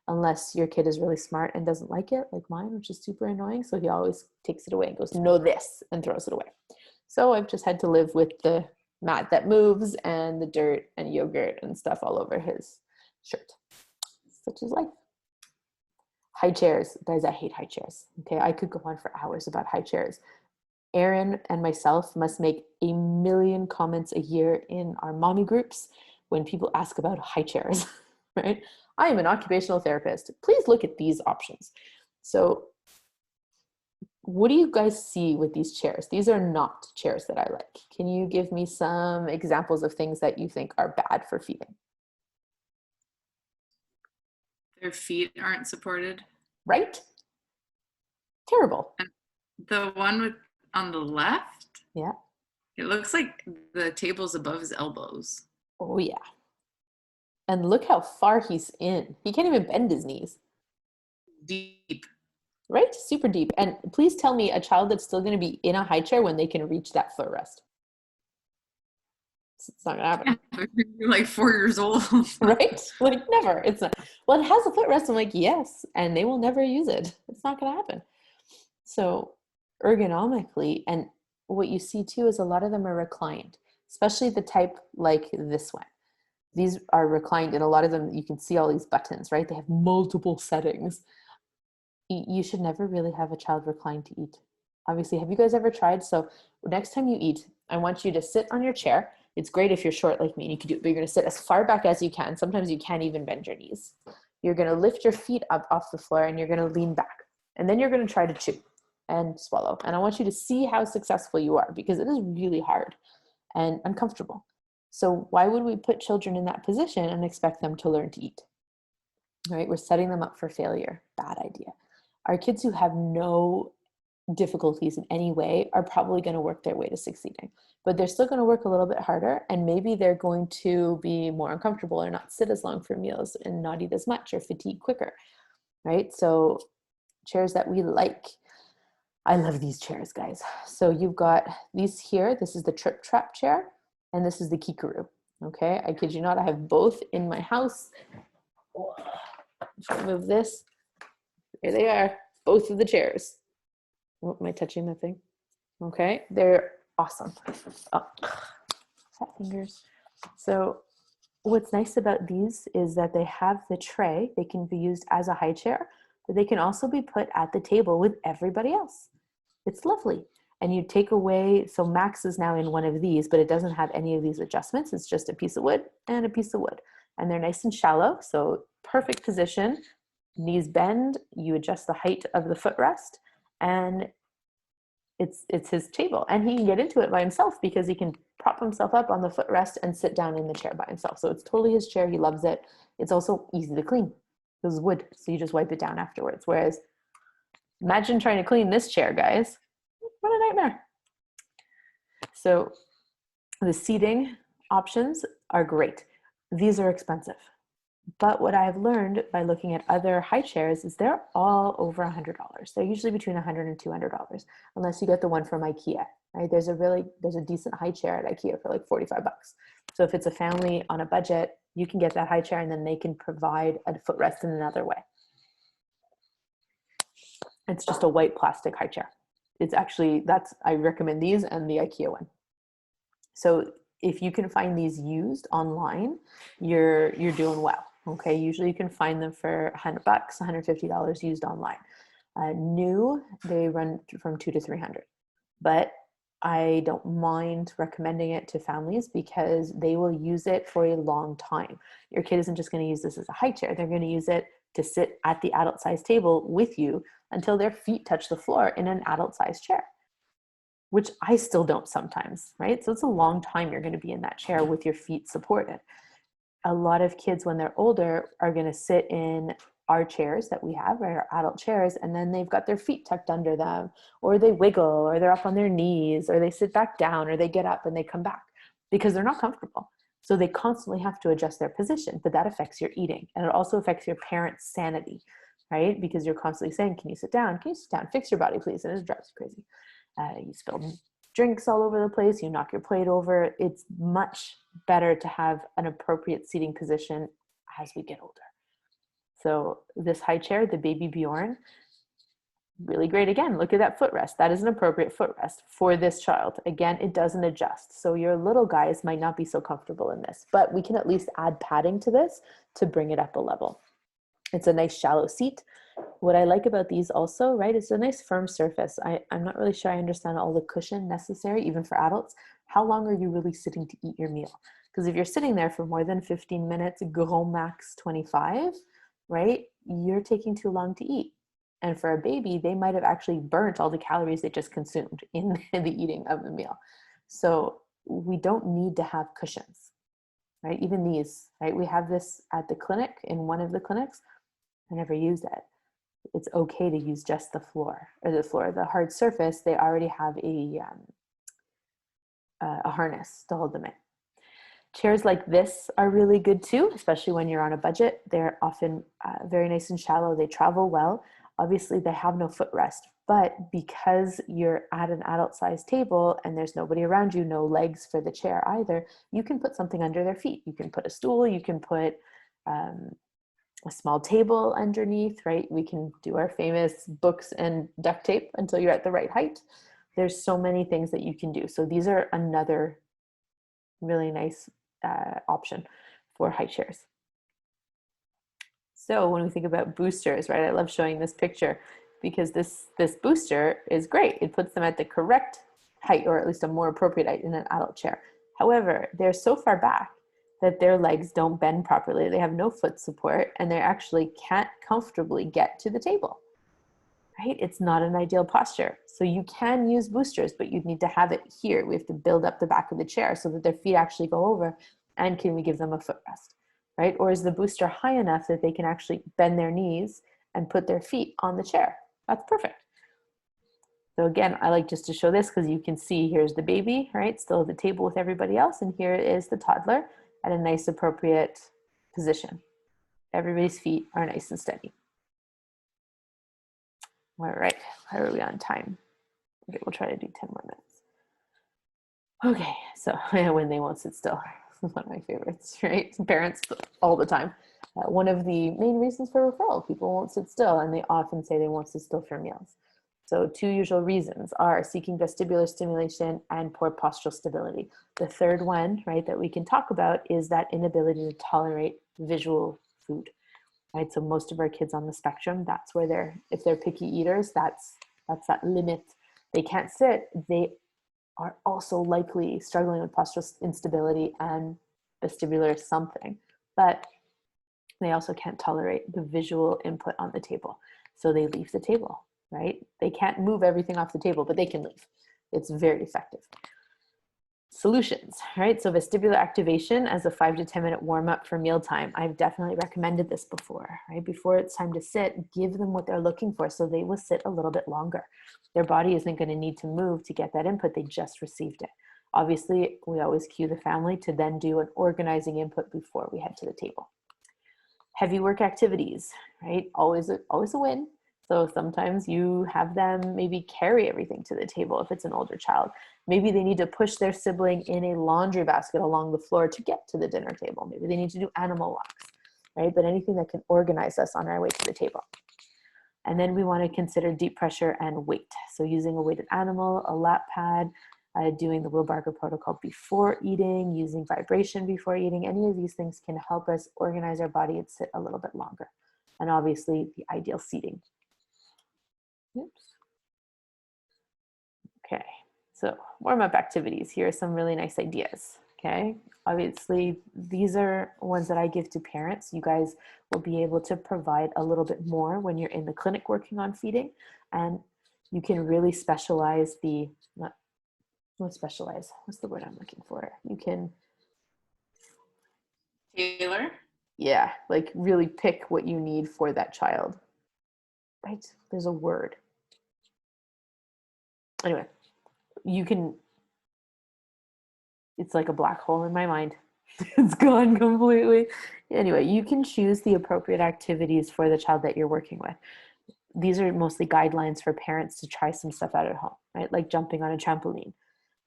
unless your kid is really smart and doesn't like it, like mine, which is super annoying. So he always takes it away and goes, "No, this," and throws it away. So I've just had to live with the mat that moves and the dirt and yogurt and stuff all over his shirt. Such is life. High chairs. Guys, I hate high chairs. Okay, I could go on for hours about high chairs. Erin and myself must make a million comments a year in our mommy groups when people ask about high chairs, right? I am an occupational therapist. Please look at these options. So what do you guys see with these chairs? These are not chairs that I like. Can you give me some examples of things that you think are bad for feeding? Their feet aren't supported. Right? Terrible. And the one with on the left, Yeah. it looks like the table's above his elbows. Oh, yeah. And look how far he's in. He can't even bend his knees. Deep. Right? Super deep. And please tell me a child that's still going to be in a high chair when they can reach that footrest. It's not going to happen. You're like 4 years old. Right? Like never. It's not. Well, it has a footrest. I'm like, yes. And they will never use it. It's not going to happen. So ergonomically, and what you see too is a lot of them are reclined, especially the type like this one. These are reclined, and a lot of them, you can see all these buttons, right? They have multiple settings. You should never really have a child recline to eat. Obviously, have you guys ever tried? So next time you eat, I want you to sit on your chair. It's great if you're short like me and you can do it, but you're going to sit as far back as you can. Sometimes you can't even bend your knees. You're going to lift your feet up off the floor and you're going to lean back. And then you're going to try to chew and swallow. And I want you to see how successful you are, because it is really hard and uncomfortable. So why would we put children in that position and expect them to learn to eat? All right, we're setting them up for failure. Bad idea. Our kids who have no difficulties in any way are probably going to work their way to succeeding, but they're still going to work a little bit harder, and maybe they're going to be more uncomfortable or not sit as long for meals and not eat as much or fatigue quicker, right? So chairs that we like. I love these chairs, guys. So you've got these here. This is the Trip Trap chair, and this is the Kikaroo. Okay, I kid you not, I have both in my house. Should I move this? Here they are, both of the chairs. Oh, am I touching the thing? Okay, they're awesome. Oh, fat fingers. So what's nice about these is that they have the tray. They can be used as a high chair, but they can also be put at the table with everybody else. It's lovely. And you take away, so Max is now in one of these, but it doesn't have any of these adjustments. It's just a piece of wood and a piece of wood. And they're nice and shallow, so perfect position. Knees bend, you adjust the height of the footrest, and it's his table. And he can get into it by himself because he can prop himself up on the footrest and sit down in the chair by himself. So it's totally his chair. He loves it. It's also easy to clean. This is wood, so you just wipe it down afterwards. Whereas imagine trying to clean this chair, guys. What a nightmare. So the seating options are great. These are expensive. But what I've learned by looking at other high chairs is they're all over $100. They're usually between $100 and $200, unless you get the one from IKEA, right? There's a decent high chair at IKEA for like 45 bucks. So if it's a family on a budget, you can get that high chair and then they can provide a footrest in another way. It's just a white plastic high chair. It's actually, I recommend these and the IKEA one. So if you can find these used online, you're doing well. Okay, usually you can find them for $100, $150 used online. New, they run from $200 to $300. But I don't mind recommending it to families because they will use it for a long time. Your kid isn't just going to use this as a high chair. They're going to use it to sit at the adult size table with you until their feet touch the floor in an adult size chair, which I still don't sometimes, right? So it's a long time you're going to be in that chair with your feet supported. A lot of kids, when they're older, are going to sit in our chairs that we have, right, our adult chairs, and then they've got their feet tucked under them, or they wiggle, or they're up on their knees, or they sit back down, or they get up and they come back because they're not comfortable. So they constantly have to adjust their position, but that affects your eating. And it also affects your parents' sanity, right? Because you're constantly saying, can you sit down? Can you sit down? Fix your body, please. And it drives you crazy. You spill drinks all over the place, you knock your plate over. It's much better to have an appropriate seating position as we get older. So this high chair, the Baby Bjorn, really great. Again, look at that footrest. That is an appropriate footrest for this child. Again, it doesn't adjust. So your little guys might not be so comfortable in this, but we can at least add padding to this to bring it up a level. It's a nice shallow seat. What I like about these also, right, it's a nice firm surface. I'm not really sure I understand all the cushion necessary, even for adults. How long are you really sitting to eat your meal? Because if you're sitting there for more than 15 minutes, grand max 25, right, you're taking too long to eat. And for a baby, they might have actually burnt all the calories they just consumed in the eating of the meal. So we don't need to have cushions, right? Even these, right? We have this at the clinic, in one of the clinics. I never use it. It's okay to use just the floor, the hard surface. They already have a harness to hold them in. Chairs like this are really good too, especially when you're on a budget. They're often very nice and shallow. They travel well. Obviously, they have no footrest, but because you're at an adult-sized table and there's nobody around you, no legs for the chair either, you can put something under their feet. You can put a stool. You can put a small table underneath, right? We can do our famous books and duct tape until you're at the right height. There's so many things that you can do. So these are another really nice option for high chairs. So when we think about boosters, right, I love showing this picture because this booster is great. It puts them at the correct height, or at least a more appropriate height in an adult chair. However, they're so far back that their legs don't bend properly. They have no foot support, and they actually can't comfortably get to the table, right? It's not an ideal posture. So you can use boosters, but you'd need to have it here. We have to build up the back of the chair so that their feet actually go over, and can we give them a footrest, right? Or is the booster high enough that they can actually bend their knees and put their feet on the chair? That's perfect. So again, I like just to show this because you can see here's the baby, right? Still at the table with everybody else. And here is the toddler at a nice appropriate position. Everybody's feet are nice and steady. All right, how are we on time? Okay, we'll try to do 10 more minutes. Okay, so when they won't sit still, one of my favorites, right? Parents all the time. One of the main reasons for referral, people won't sit still, and they often say they won't sit still for meals. So 2 usual reasons are seeking vestibular stimulation and poor postural stability. The third one, right, that we can talk about is that inability to tolerate visual food, right? So most of our kids on the spectrum, that's where if they're picky eaters, that's that limit. They can't sit. They are also likely struggling with postural instability and vestibular something, but they also can't tolerate the visual input on the table. So they leave the table, right? They can't move everything off the table, but they can leave. It's very effective. Solutions, right? So vestibular activation as a 5 to 10 minute warm up for mealtime. I've definitely recommended this before, right? Before it's time to sit, give them what they're looking for so they will sit a little bit longer. Their body isn't going to need to move to get that input. They just received it. Obviously, we always cue the family to then do an organizing input before we head to the table. Heavy work activities, right? Always a win. So sometimes you have them maybe carry everything to the table if it's an older child. Maybe they need to push their sibling in a laundry basket along the floor to get to the dinner table. Maybe they need to do animal walks, right? But anything that can organize us on our way to the table. And then we want to consider deep pressure and weight. So using a weighted animal, a lap pad, doing the Wilbarger protocol before eating, using vibration before eating, any of these things can help us organize our body and sit a little bit longer. And obviously the ideal seating. Oops. Okay, so warm-up activities. Here are some really nice ideas, okay? Obviously, these are ones that I give to parents. You guys will be able to provide a little bit more when you're in the clinic working on feeding, and you can really specialize not specialize, what's the word I'm looking for? You can, Taylor? yeah, like really pick what you need for that child, right? There's a word. Anyway, you can, it's like a black hole in my mind. It's gone completely. Anyway, you can choose the appropriate activities for the child that you're working with. These are mostly guidelines for parents to try some stuff out at home, right? Like jumping on a trampoline,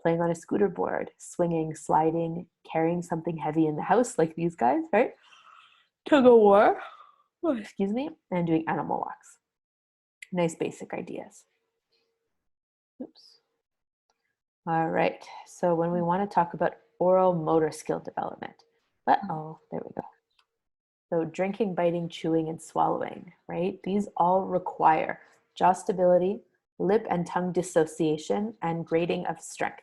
playing on a scooter board, swinging, sliding, carrying something heavy in the house like these guys, right? Tug of war, excuse me, and doing animal walks. Nice basic ideas. Oops. All right, so when we want to talk about oral motor skill development, there we go. So drinking, biting, chewing, and swallowing, right? These all require jaw stability, lip and tongue dissociation, and grading of strength.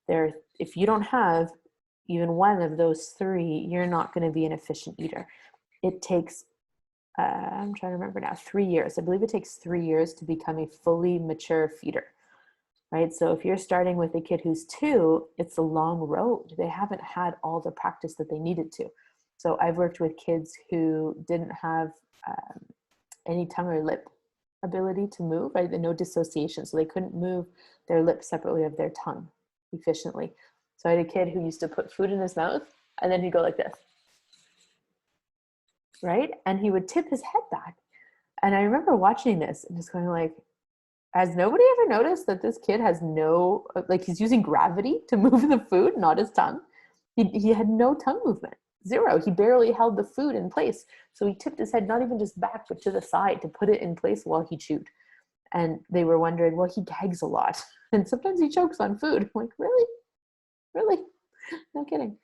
If you don't have even one of those three, you're not going to be an efficient eater. It takes, I'm trying to remember now, 3 years. I believe it takes 3 years to become a fully mature feeder, right? So if you're starting with a kid who's 2, it's a long road. They haven't had all the practice that they needed to. So I've worked with kids who didn't have any tongue or lip ability to move, right? No dissociation. So they couldn't move their lips separately of their tongue efficiently. So I had a kid who used to put food in his mouth and then he'd go like this, right? And he would tip his head back. And I remember watching this and just going like, has nobody ever noticed that this kid has no, like he's using gravity to move the food, not his tongue? He had no tongue movement, zero. He barely held the food in place. So he tipped his head, not even just back, but to the side to put it in place while he chewed. And they were wondering, well, he gags a lot. And sometimes he chokes on food. I'm like, really? Really? No kidding.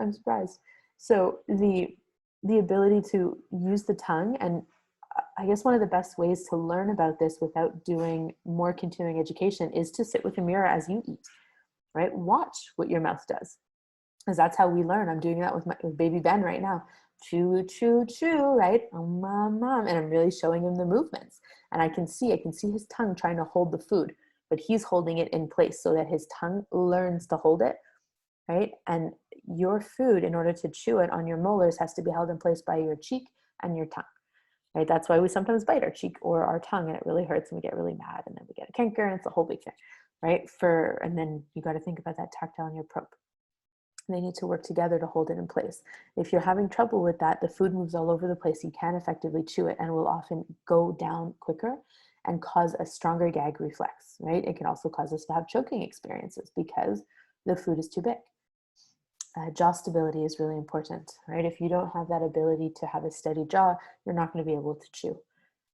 I'm surprised. So the ability to use the tongue, and I guess one of the best ways to learn about this without doing more continuing education is to sit with a mirror as you eat, right? Watch what your mouth does, because that's how we learn. I'm doing that with baby Ben right now. Chew, chew, chew, right? Mom, and I'm really showing him the movements. And I can see his tongue trying to hold the food, but he's holding it in place so that his tongue learns to hold it, right? And your food, in order to chew it on your molars, has to be held in place by your cheek and your tongue, right? That's why we sometimes bite our cheek or our tongue and it really hurts and we get really mad and then we get a canker and it's a whole big thing, right? And then you got to think about that tactile in your probe. They need to work together to hold it in place. If you're having trouble with that, the food moves all over the place. You can't effectively chew it and will often go down quicker and cause a stronger gag reflex, right? It can also cause us to have choking experiences because the food is too big. Jaw stability is really important, right? If you don't have that ability to have a steady jaw, you're not going to be able to chew.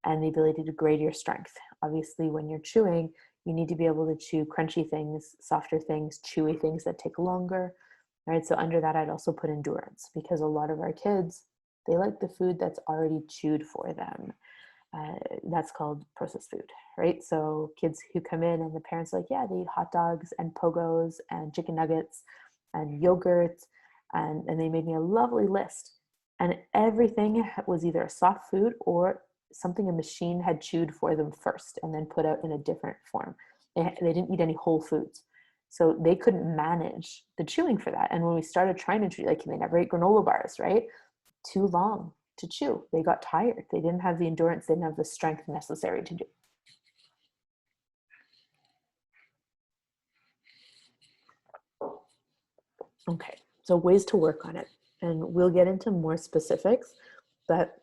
And the ability to grade your strength. Obviously, when you're chewing, you need to be able to chew crunchy things, softer things, chewy things that take longer, right? So under that, I'd also put endurance, because a lot of our kids, they like the food that's already chewed for them. That's called processed food, right? So kids who come in and the parents are like, yeah, they eat hot dogs and pogos and chicken nuggets and yogurt, and they made me a lovely list. And everything was either a soft food or something a machine had chewed for them first and then put out in a different form. They didn't eat any whole foods. So they couldn't manage the chewing for that. And when we started trying to chew, like they never ate granola bars, right? Too long to chew. They got tired. They didn't have the endurance. They didn't have the strength necessary to do. Okay, so ways to work on it. And we'll get into more specifics, but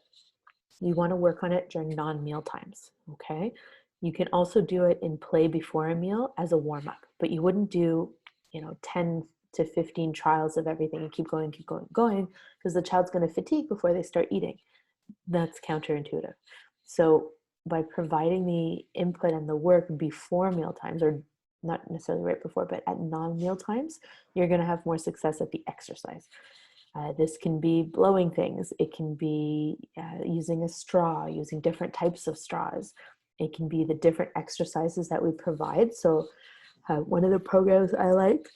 you want to work on it during non-meal times, okay? You can also do it in play before a meal as a warm-up, but you wouldn't do, 10 to 15 trials of everything and keep going, because the child's going to fatigue before they start eating. That's counterintuitive. So by providing the input and the work before meal times, or not necessarily right before, but at non-meal times, you're going to have more success at the exercise. This can be blowing things. It can be using a straw, using different types of straws. It can be the different exercises that we provide. So one of the programs I like,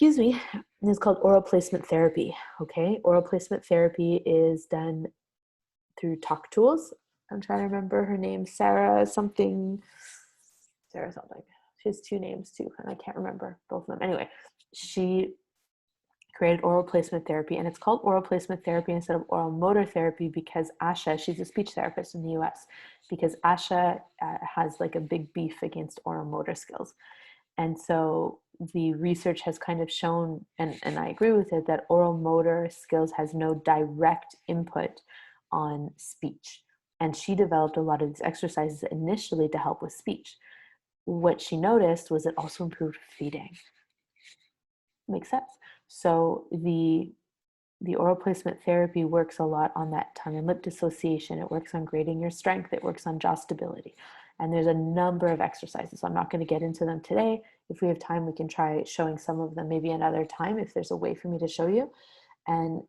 is called oral placement therapy. Okay, oral placement therapy is done through Talk Tools. I'm trying to remember her name, Sarah something. She has two names too, and I can't remember both of them. Anyway, she created oral placement therapy, and it's called oral placement therapy instead of oral motor therapy because Asha, she's a speech therapist in the US, because Asha has like a big beef against oral motor skills. And so the research has kind of shown, and I agree with it, that oral motor skills has no direct input on speech. And she developed a lot of these exercises initially to help with speech. What she noticed was it also improved feeding. Makes sense. So the oral placement therapy works a lot on that tongue and lip dissociation. It works on grading your strength. It works on jaw stability. And there's a number of exercises. I'm not going to get into them today. If we have time, we can try showing some of them maybe another time if there's a way for me to show you. And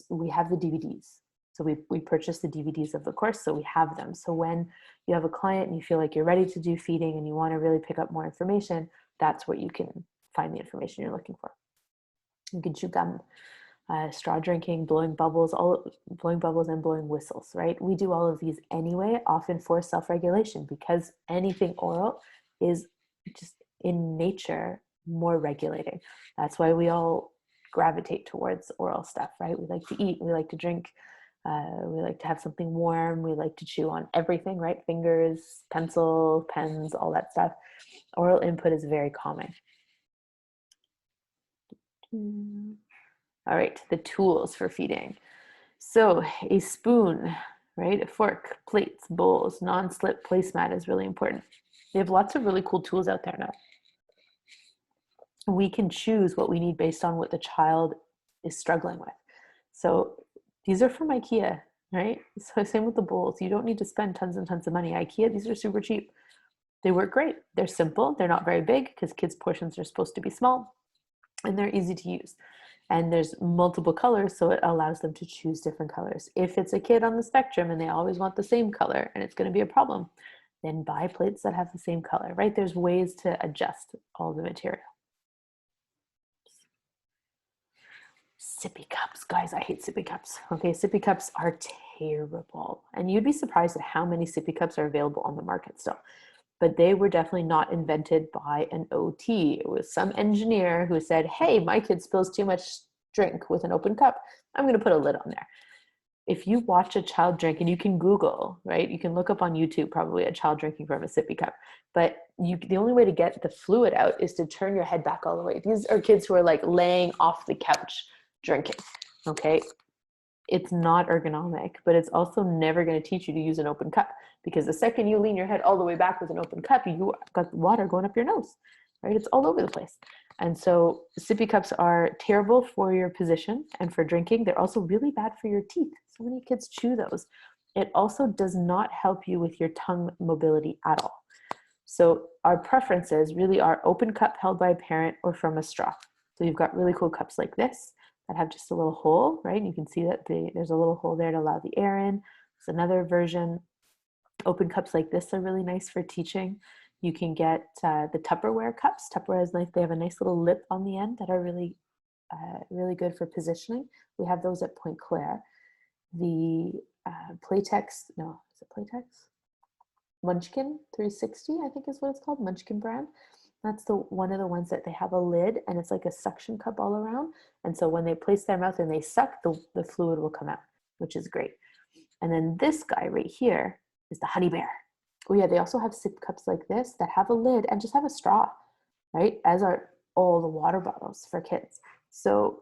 we have the DVDs. So we purchased the DVDs of the course, so we have them. So when you have a client and you feel like you're ready to do feeding and you want to really pick up more information, that's where you can find the information you're looking for. You can chew gum, straw drinking, blowing bubbles and blowing whistles, right? We do all of these anyway, often for self-regulation, because anything oral is just in nature more regulating. That's why we all gravitate towards oral stuff, right? We like to eat, we like to drink, we like to have something warm, we like to chew on everything, right? Fingers, pencil, pens, all that stuff. Oral input is very calming. All right, the tools for feeding. So a spoon, right? A fork, plates, bowls, non-slip placemat is really important. We have lots of really cool tools out there now. We can choose what we need based on what the child is struggling with. So these are from IKEA, right? So same with the bowls. You don't need to spend tons and tons of money. IKEA, these are super cheap. They work great. They're simple. They're not very big because kids' portions are supposed to be small, and they're easy to use. And there's multiple colors, so it allows them to choose different colors. If it's a kid on the spectrum and they always want the same color and it's going to be a problem, then buy plates that have the same color, right? There's ways to adjust all the material. Sippy cups, guys, I hate sippy cups. Okay, sippy cups are terrible. And you'd be surprised at how many sippy cups are available on the market still. But they were definitely not invented by an OT. It was some engineer who said, hey, my kid spills too much drink with an open cup. I'm going to put a lid on there. If you watch a child drink, and you can Google, right? You can look up on YouTube probably a child drinking from a sippy cup. But the only way to get the fluid out is to turn your head back all the way. These are kids who are like laying off the couch drinking, okay? It's not ergonomic, but it's also never going to teach you to use an open cup, because the second you lean your head all the way back with an open cup, you got water going up your nose, right? It's all over the place. And so sippy cups are terrible for your position and for drinking. They're also really bad for your teeth. So many kids chew those. It also does not help you with your tongue mobility at all. So our preferences really are open cup held by a parent or from a straw. So you've got really cool cups like this that have just a little hole, right? And you can see that there's a little hole there to allow the air in. It's another version. Open cups like this are really nice for teaching. You can get the Tupperware cups. Tupperware is nice. They have a nice little lip on the end that are really, really good for positioning. We have those at Point Claire. The Playtex, no, is it Playtex? Munchkin 360, I think is what it's called, Munchkin brand. That's one of the ones that they have a lid and it's like a suction cup all around. And so when they place their mouth and they suck, the fluid will come out, which is great. And then this guy right here is the Honey Bear. Oh yeah, they also have sip cups like this that have a lid and just have a straw, right? As are all the water bottles for kids. So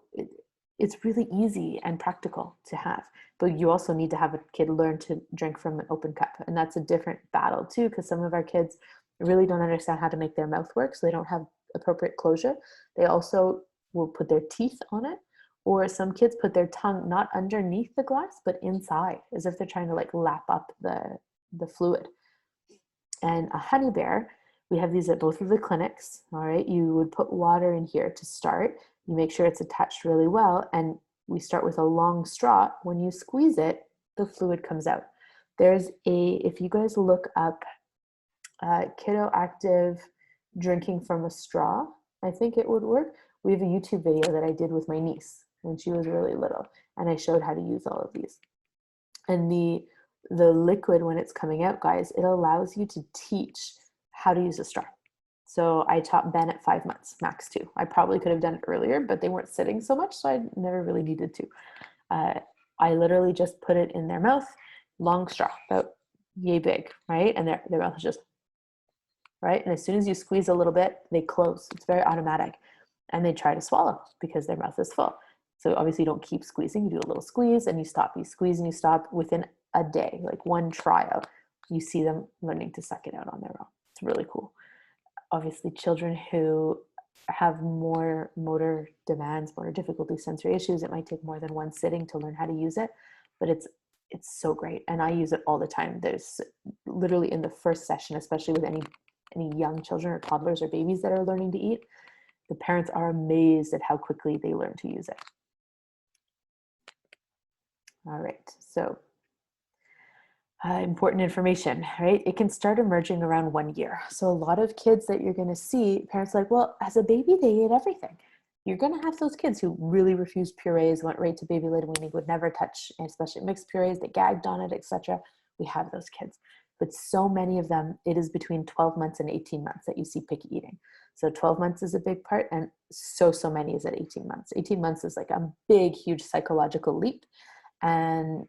it's really easy and practical to have. But you also need to have a kid learn to drink from an open cup. And that's a different battle too, because some of our kids really don't understand how to make their mouth work, so they don't have appropriate closure. They also will put their teeth on it, or some kids put their tongue not underneath the glass, but inside, as if they're trying to like lap up the fluid. And a Honey Bear, we have these at both of the clinics, all right? You would put water in here to start. You make sure it's attached really well, and we start with a long straw. When you squeeze it, the fluid comes out. If you guys look up Kiddo Active drinking from a straw, I think it would work. We have a YouTube video that I did with my niece when she was really little, and I showed how to use all of these. And the liquid, when it's coming out, guys, it allows you to teach how to use a straw. So I taught Ben at 5 months, Max 2. I probably could have done it earlier, but they weren't sitting so much, so I never really needed to. I literally just put it in their mouth, long straw, about yay big, right? And their mouth is just, right? And as soon as you squeeze a little bit, they close. It's very automatic. And they try to swallow because their mouth is full. So obviously you don't keep squeezing. You do a little squeeze and you stop. You squeeze and you stop. Within a day, like one trial, you see them learning to suck it out on their own. It's really cool. Obviously, children who have more motor demands, motor difficulty, sensory issues, it might take more than one sitting to learn how to use it, but it's so great. And I use it all the time. There's literally in the first session, especially with any young children or toddlers or babies that are learning to eat, the parents are amazed at how quickly they learn to use it. All right, so important information, right? It can start emerging around 1 year. So a lot of kids that you're going to see, parents are like, well, as a baby, they ate everything. You're going to have those kids who really refused purees, went right to baby-led weaning, would never touch, especially mixed purees, they gagged on it, etc. We have those kids. But so many of them, it is between 12 months and 18 months that you see picky eating. So 12 months is a big part, and so many is at 18 months. 18 months is like a big, huge psychological leap. And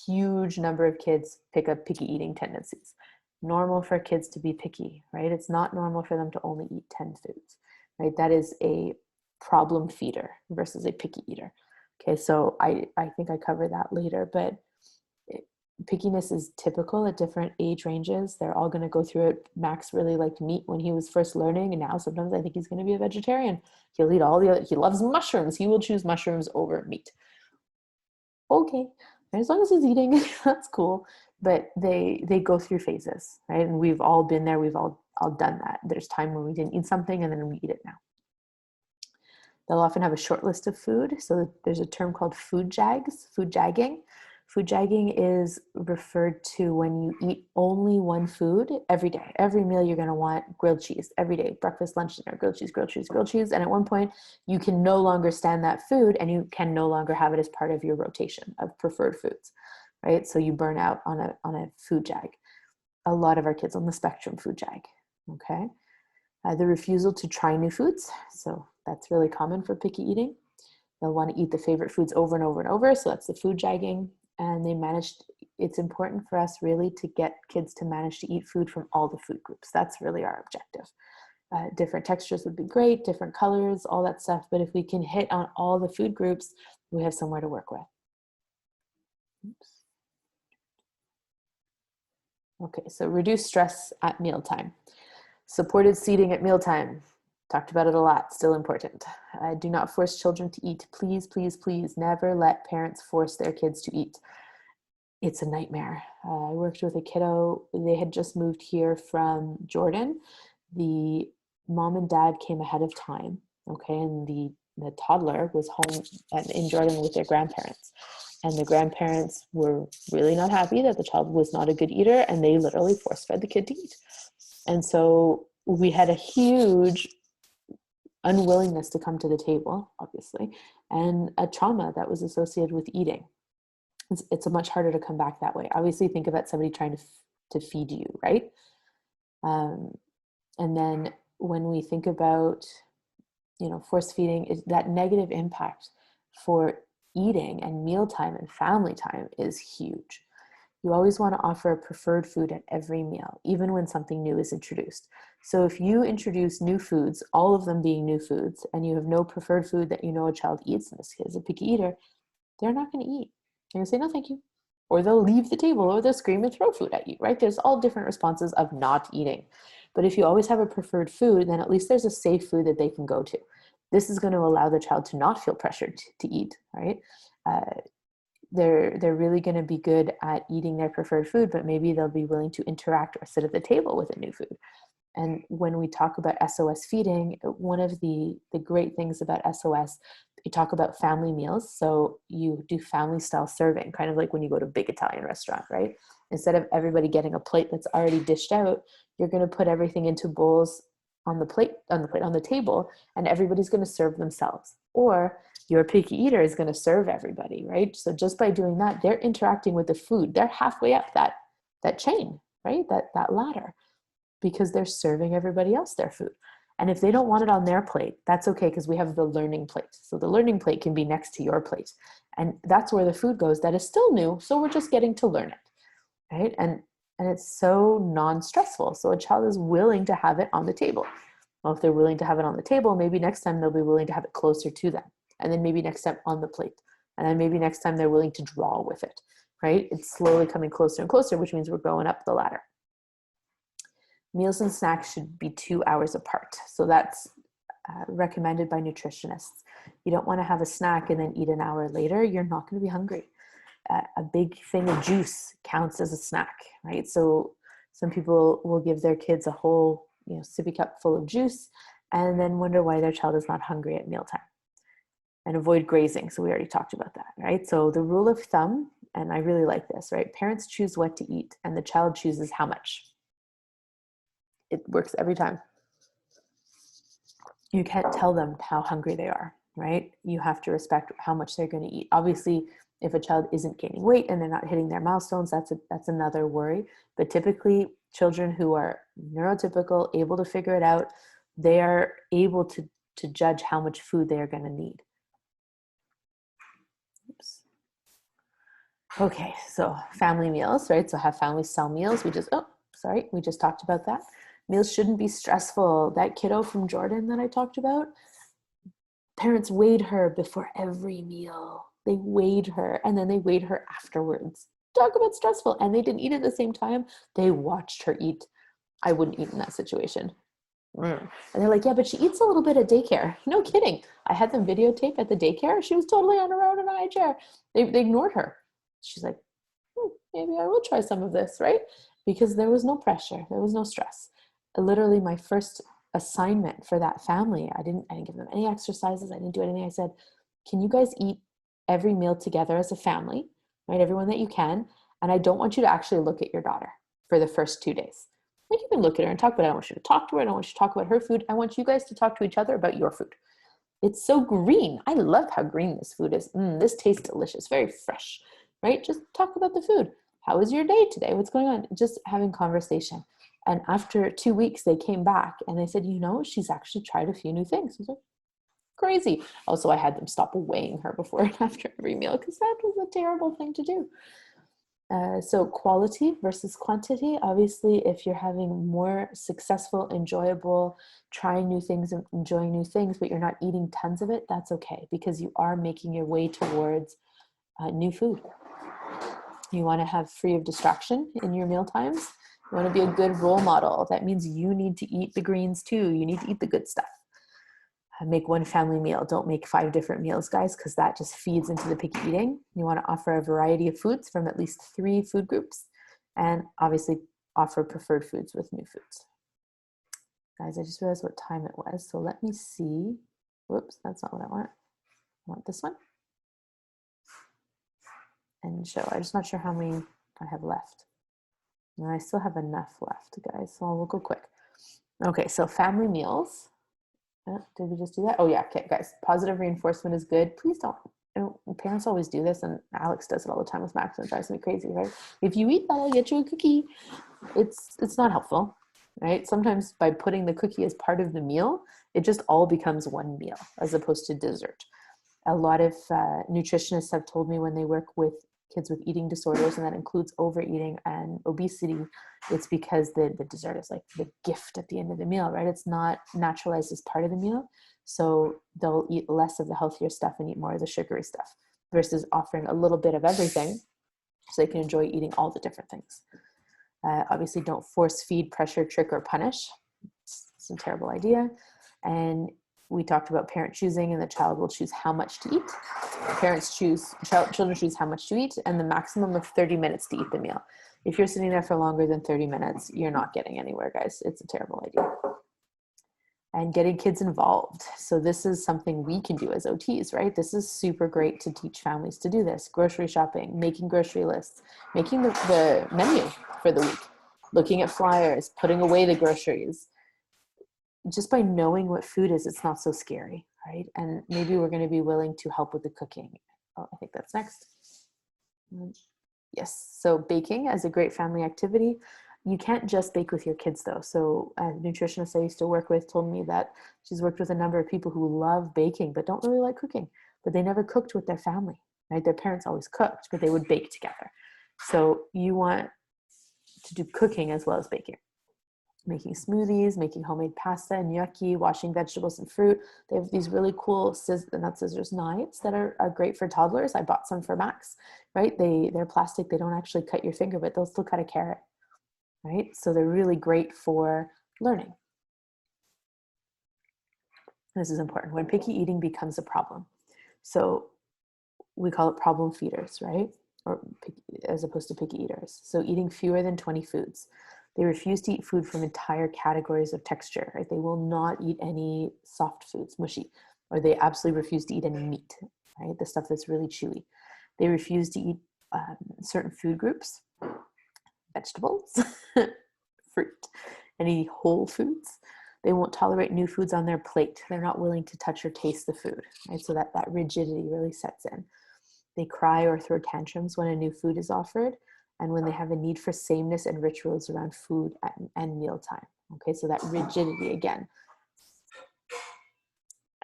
huge number of kids pick up picky eating tendencies. Normal for kids to be picky, right? It's not normal for them to only eat 10 foods, right? That is a problem feeder versus a picky eater. Okay, so I think I cover that later, but pickiness is typical at different age ranges. They're all going to go through it. Max really liked meat when he was first learning, and now sometimes I think he's going to be a vegetarian. He'll eat all the other, he loves mushrooms. He will choose mushrooms over meat. Okay, as long as he's eating, that's cool. But they go through phases, right? And we've all been there. We've all done that. There's time when we didn't eat something and then we eat it now. They'll often have a short list of food. So there's a term called food jags, food jagging. Food jagging is referred to when you eat only one food every day. Every meal you're going to want grilled cheese every day, breakfast, lunch, dinner, grilled cheese, grilled cheese, grilled cheese. And at one point, you can no longer stand that food and you can no longer have it as part of your rotation of preferred foods, right? So you burn out on a food jag. A lot of our kids on the spectrum food jag, okay? The refusal to try new foods. So that's really common for picky eating. They'll want to eat the favorite foods over and over and over. So that's the food jagging. And it's important for us really to get kids to manage to eat food from all the food groups. That's really our objective. Different textures would be great, different colors, all that stuff. But if we can hit on all the food groups, we have somewhere to work with. Oops. Okay, so reduce stress at mealtime. Supported seating at mealtime. Talked about it a lot, still important. Do not force children to eat. Please, please, please never let parents force their kids to eat. It's a nightmare. I worked with a kiddo. They had just moved here from Jordan. The mom and dad came ahead of time, okay, and the toddler was home in Jordan with their grandparents. And the grandparents were really not happy that the child was not a good eater, and they literally force-fed the kid to eat. And so we had a huge unwillingness to come to the table, obviously, and a trauma that was associated with eating. It's much harder to come back that way. Obviously, think about somebody trying to feed you, right? And then when we think about, force feeding, that negative impact for eating and mealtime and family time is huge. You always want to offer a preferred food at every meal, even when something new is introduced. So if you introduce new foods, all of them being new foods, and you have no preferred food that a child eats, and this kid is a picky eater, they're not going to eat. They're going to say, no, thank you. Or they'll leave the table, or they'll scream and throw food at you, right? There's all different responses of not eating. But if you always have a preferred food, then at least there's a safe food that they can go to. This is going to allow the child to not feel pressured to eat, right? They're really going to be good at eating their preferred food, but maybe they'll be willing to interact or sit at the table with a new food. And when we talk about SOS feeding, one of the great things about SOS, we talk about family meals. So you do family style serving, kind of like when you go to a big Italian restaurant, right? Instead of everybody getting a plate that's already dished out, you're going to put everything into bowls on the table, and everybody's going to serve themselves. Or your picky eater is going to serve everybody, right? So just by doing that, they're interacting with the food. They're halfway up that chain, right? That ladder, because they're serving everybody else their food. And if they don't want it on their plate, that's okay, because we have the learning plate. So the learning plate can be next to your plate. And that's where the food goes that is still new. So we're just getting to learn it, right? And it's so non-stressful. So a child is willing to have it on the table. Well, if they're willing to have it on the table, maybe next time they'll be willing to have it closer to them. And then maybe next time on the plate. And then maybe next time they're willing to draw with it, right? It's slowly coming closer and closer, which means we're going up the ladder. Meals and snacks should be 2 hours apart. So that's recommended by nutritionists. You don't want to have a snack and then eat an hour later. You're not going to be hungry. A big thing of juice counts as a snack, right? So some people will give their kids a whole sippy cup full of juice and then wonder why their child is not hungry at mealtime. And avoid grazing. So we already talked about that, right? So the rule of thumb, and I really like this, right? Parents choose what to eat and the child chooses how much. It works every time. You can't tell them how hungry they are, right? You have to respect how much they're going to eat. Obviously, if a child isn't gaining weight and they're not hitting their milestones, that's another worry. But typically, children who are neurotypical, able to figure it out, they are able to judge how much food they are going to need. Oops. Okay, so family meals, right? So have family style meals. We just talked about that. Meals shouldn't be stressful. That kiddo from Jordan that I talked about, parents weighed her before every meal. They weighed her and then they weighed her afterwards. Talk about stressful. And they didn't eat at the same time. They watched her eat. I wouldn't eat in that situation. And they're like, yeah, but she eats a little bit at daycare. No kidding. I had them videotape at the daycare. She was totally on her own in a high chair. They ignored her. She's like, maybe I will try some of this, right? Because there was no pressure. There was no stress. Literally my first assignment for that family. I didn't give them any exercises. I didn't do anything. I said, can you guys eat every meal together as a family, right? Everyone that you can. And I don't want you to actually look at your daughter for the first 2 days. Like, you can look at her and talk, but I don't want you to talk to her. I don't want you to talk about her food. I want you guys to talk to each other about your food. It's so green. I love how green this food is. This tastes delicious, very fresh, right? Just talk about the food. How was your day today? What's going on? Just having conversation. And after 2 weeks, they came back and they said, she's actually tried a few new things. I was like, crazy. Also, I had them stop weighing her before and after every meal because that was a terrible thing to do. So quality versus quantity. Obviously, if you're having more successful, enjoyable, trying new things and enjoying new things, but you're not eating tons of it, that's okay, because you are making your way towards new food. You want to have free of distraction in your meal times. You want to be a good role model. That means you need to eat the greens too. You need to eat the good stuff. Make one family meal. Don't make 5 different meals, guys, because that just feeds into the picky eating. You want to offer a variety of foods from at least 3 food groups, and obviously offer preferred foods with new foods. Guys, I just realized what time it was, so let me see. Whoops, that's not what I want. I want this one. And show. I'm just not sure how many I have left. No, I still have enough left, guys, so we'll go quick. Okay, so family meals. Did we just do that? Oh yeah, okay, guys. Positive reinforcement is good. Please don't. Parents always do this, and Alex does it all the time with Max, and it drives me crazy, right? If you eat that, I'll get you a cookie. It's not helpful, right? Sometimes by putting the cookie as part of the meal, it just all becomes one meal as opposed to dessert. A lot of nutritionists have told me when they work with kids with eating disorders, and that includes overeating and obesity, it's because the dessert is like the gift at the end of the meal, right? It's not naturalized as part of the meal. So they'll eat less of the healthier stuff and eat more of the sugary stuff versus offering a little bit of everything so they can enjoy eating all the different things. Obviously, don't force feed, pressure, trick, or punish. It's a terrible idea. And we talked about parent choosing, and the child will choose how much to eat. Children choose how much to eat, and the maximum of 30 minutes to eat the meal. If you're sitting there for longer than 30 minutes, you're not getting anywhere, guys. It's a terrible idea. And getting kids involved. So this is something we can do as OTs, right? This is super great to teach families to do this. Grocery shopping, making grocery lists, making the menu for the week, looking at flyers, putting away the groceries. Just by knowing what food is, it's not so scary, right? And maybe we're going to be willing to help with the cooking. Oh, I think that's next. Yes, so baking as a great family activity. You can't just bake with your kids though. So a nutritionist I used to work with told me that she's worked with a number of people who love baking but don't really like cooking, but they never cooked with their family, right? Their parents always cooked, but they would bake together. So you want to do cooking as well as baking. Making smoothies, making homemade pasta and gnocchi, washing vegetables and fruit. They have these really cool knives that are great for toddlers. I bought some for Max, right? They're plastic. They don't actually cut your finger, but they'll still cut a carrot, right? So they're really great for learning. This is important. When picky eating becomes a problem, so we call it problem feeders, right? Or as opposed to picky eaters. So eating fewer than 20 foods. They refuse to eat food from entire categories of texture, right? They will not eat any soft foods, mushy, or they absolutely refuse to eat any meat, right? The stuff that's really chewy. They refuse to eat certain food groups, vegetables, fruit, any whole foods. They won't tolerate new foods on their plate. They're not willing to touch or taste the food, right? So that rigidity really sets in. They cry or throw tantrums when a new food is offered, and when they have a need for sameness and rituals around food and mealtime. Okay, so that rigidity again.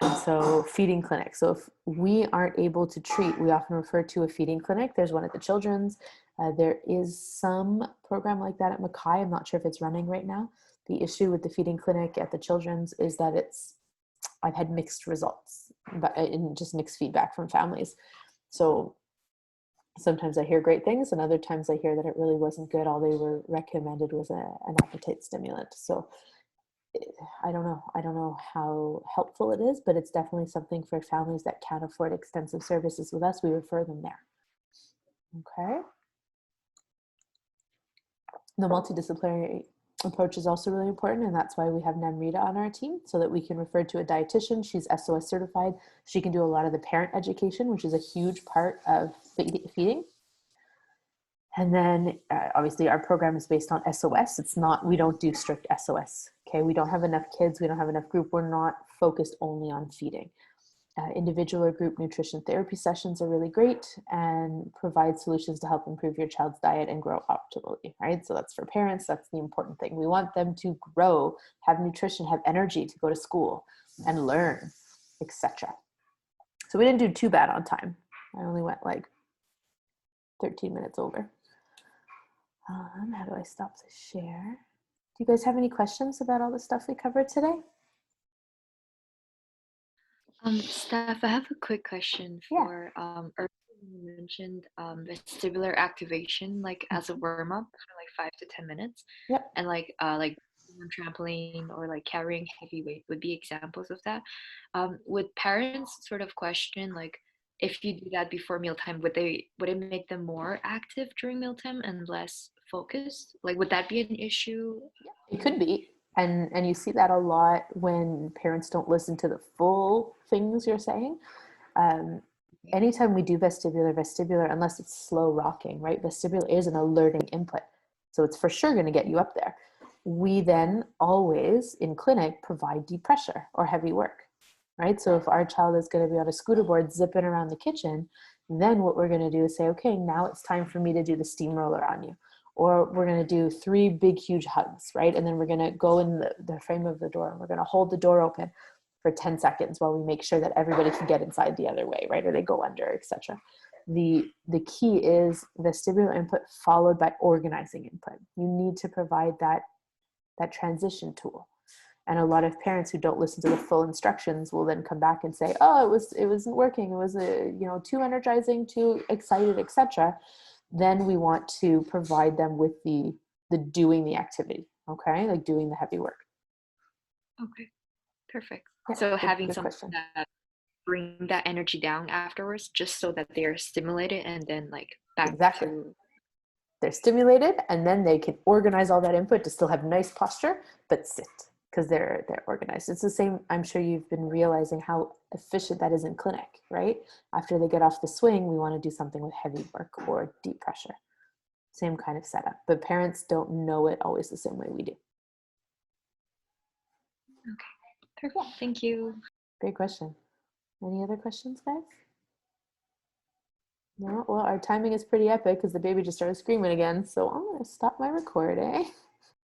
And so feeding clinic. So if we aren't able to treat, we often refer to a feeding clinic. There's one at the Children's. There is some program like that at Mackay. I'm not sure if it's running right now. The issue with the feeding clinic at the Children's is that I've had mixed results, and just mixed feedback from families. So sometimes I hear great things, and other times I hear that it really wasn't good. All they were recommended was an appetite stimulant. So I don't know how helpful it is, but it's definitely something for families that can't afford extensive services with us. We refer them there. Okay. The approach is also really important, and that's why we have Namrita on our team, so that we can refer to a dietitian. She's SOS certified. She can do a lot of the parent education, which is a huge part of feeding. And then obviously our program is based on SOS. It's not, we don't do strict SOS. Okay, we don't have enough kids, we don't have enough group, we're not focused only on feeding. Individual or group nutrition therapy sessions are really great and provide solutions to help improve your child's diet and grow optimally, right? So that's for parents, that's the important thing. We want them to grow, have nutrition, have energy to go to school and learn, etc. So we didn't do too bad on time. I only went like 13 minutes over. How do I stop the share? Do you guys have any questions about all the stuff we covered today? Steph, I have a quick question Yeah. for earlier you mentioned vestibular activation like as a warm up for like 5 to 10 minutes. Yep. And like on trampoline or like carrying heavy weight would be examples of that. Would parents sort of question like if you do that before mealtime, would it make them more active during mealtime and less focused? Like would that be an issue? It could be. And you see that a lot when parents don't listen to the full things you're saying. Anytime we do vestibular, unless it's slow rocking, right? Vestibular is an alerting input. So it's for sure going to get you up there. We then always in clinic provide deep pressure or heavy work, right? So if our child is going to be on a scooter board zipping around the kitchen, then what we're going to do is say, okay, now it's time for me to do the steamroller on you. Or we're going to do 3 big, huge hugs, right? And then we're going to go in the frame of the door and we're going to hold the door open for 10 seconds while we make sure that everybody can get inside the other way, right? Or they go under, etc. The key is vestibular input followed by organizing input. You need to provide that transition tool. And a lot of parents who don't listen to the full instructions will then come back and say, oh, it wasn't working. It was too energizing, too excited, etc. Then we want to provide them with the doing the activity, okay? Like doing the heavy work. Okay, perfect. Yeah, So having good something question. that bring that energy down afterwards, just so that they are stimulated and then like back Exactly. to. They're stimulated and then they can organize all that input to still have nice posture, but sit because they're organized. It's the same. I'm sure you've been realizing how efficient that is in clinic, right? After they get off the swing, we want to do something with heavy work or deep pressure. Same kind of setup, but parents don't know it always the same way we do. Okay, perfect. Thank you. Great question. Any other questions, guys? No? Well, our timing is pretty epic because the baby just started screaming again. So I'm going to stop my recording.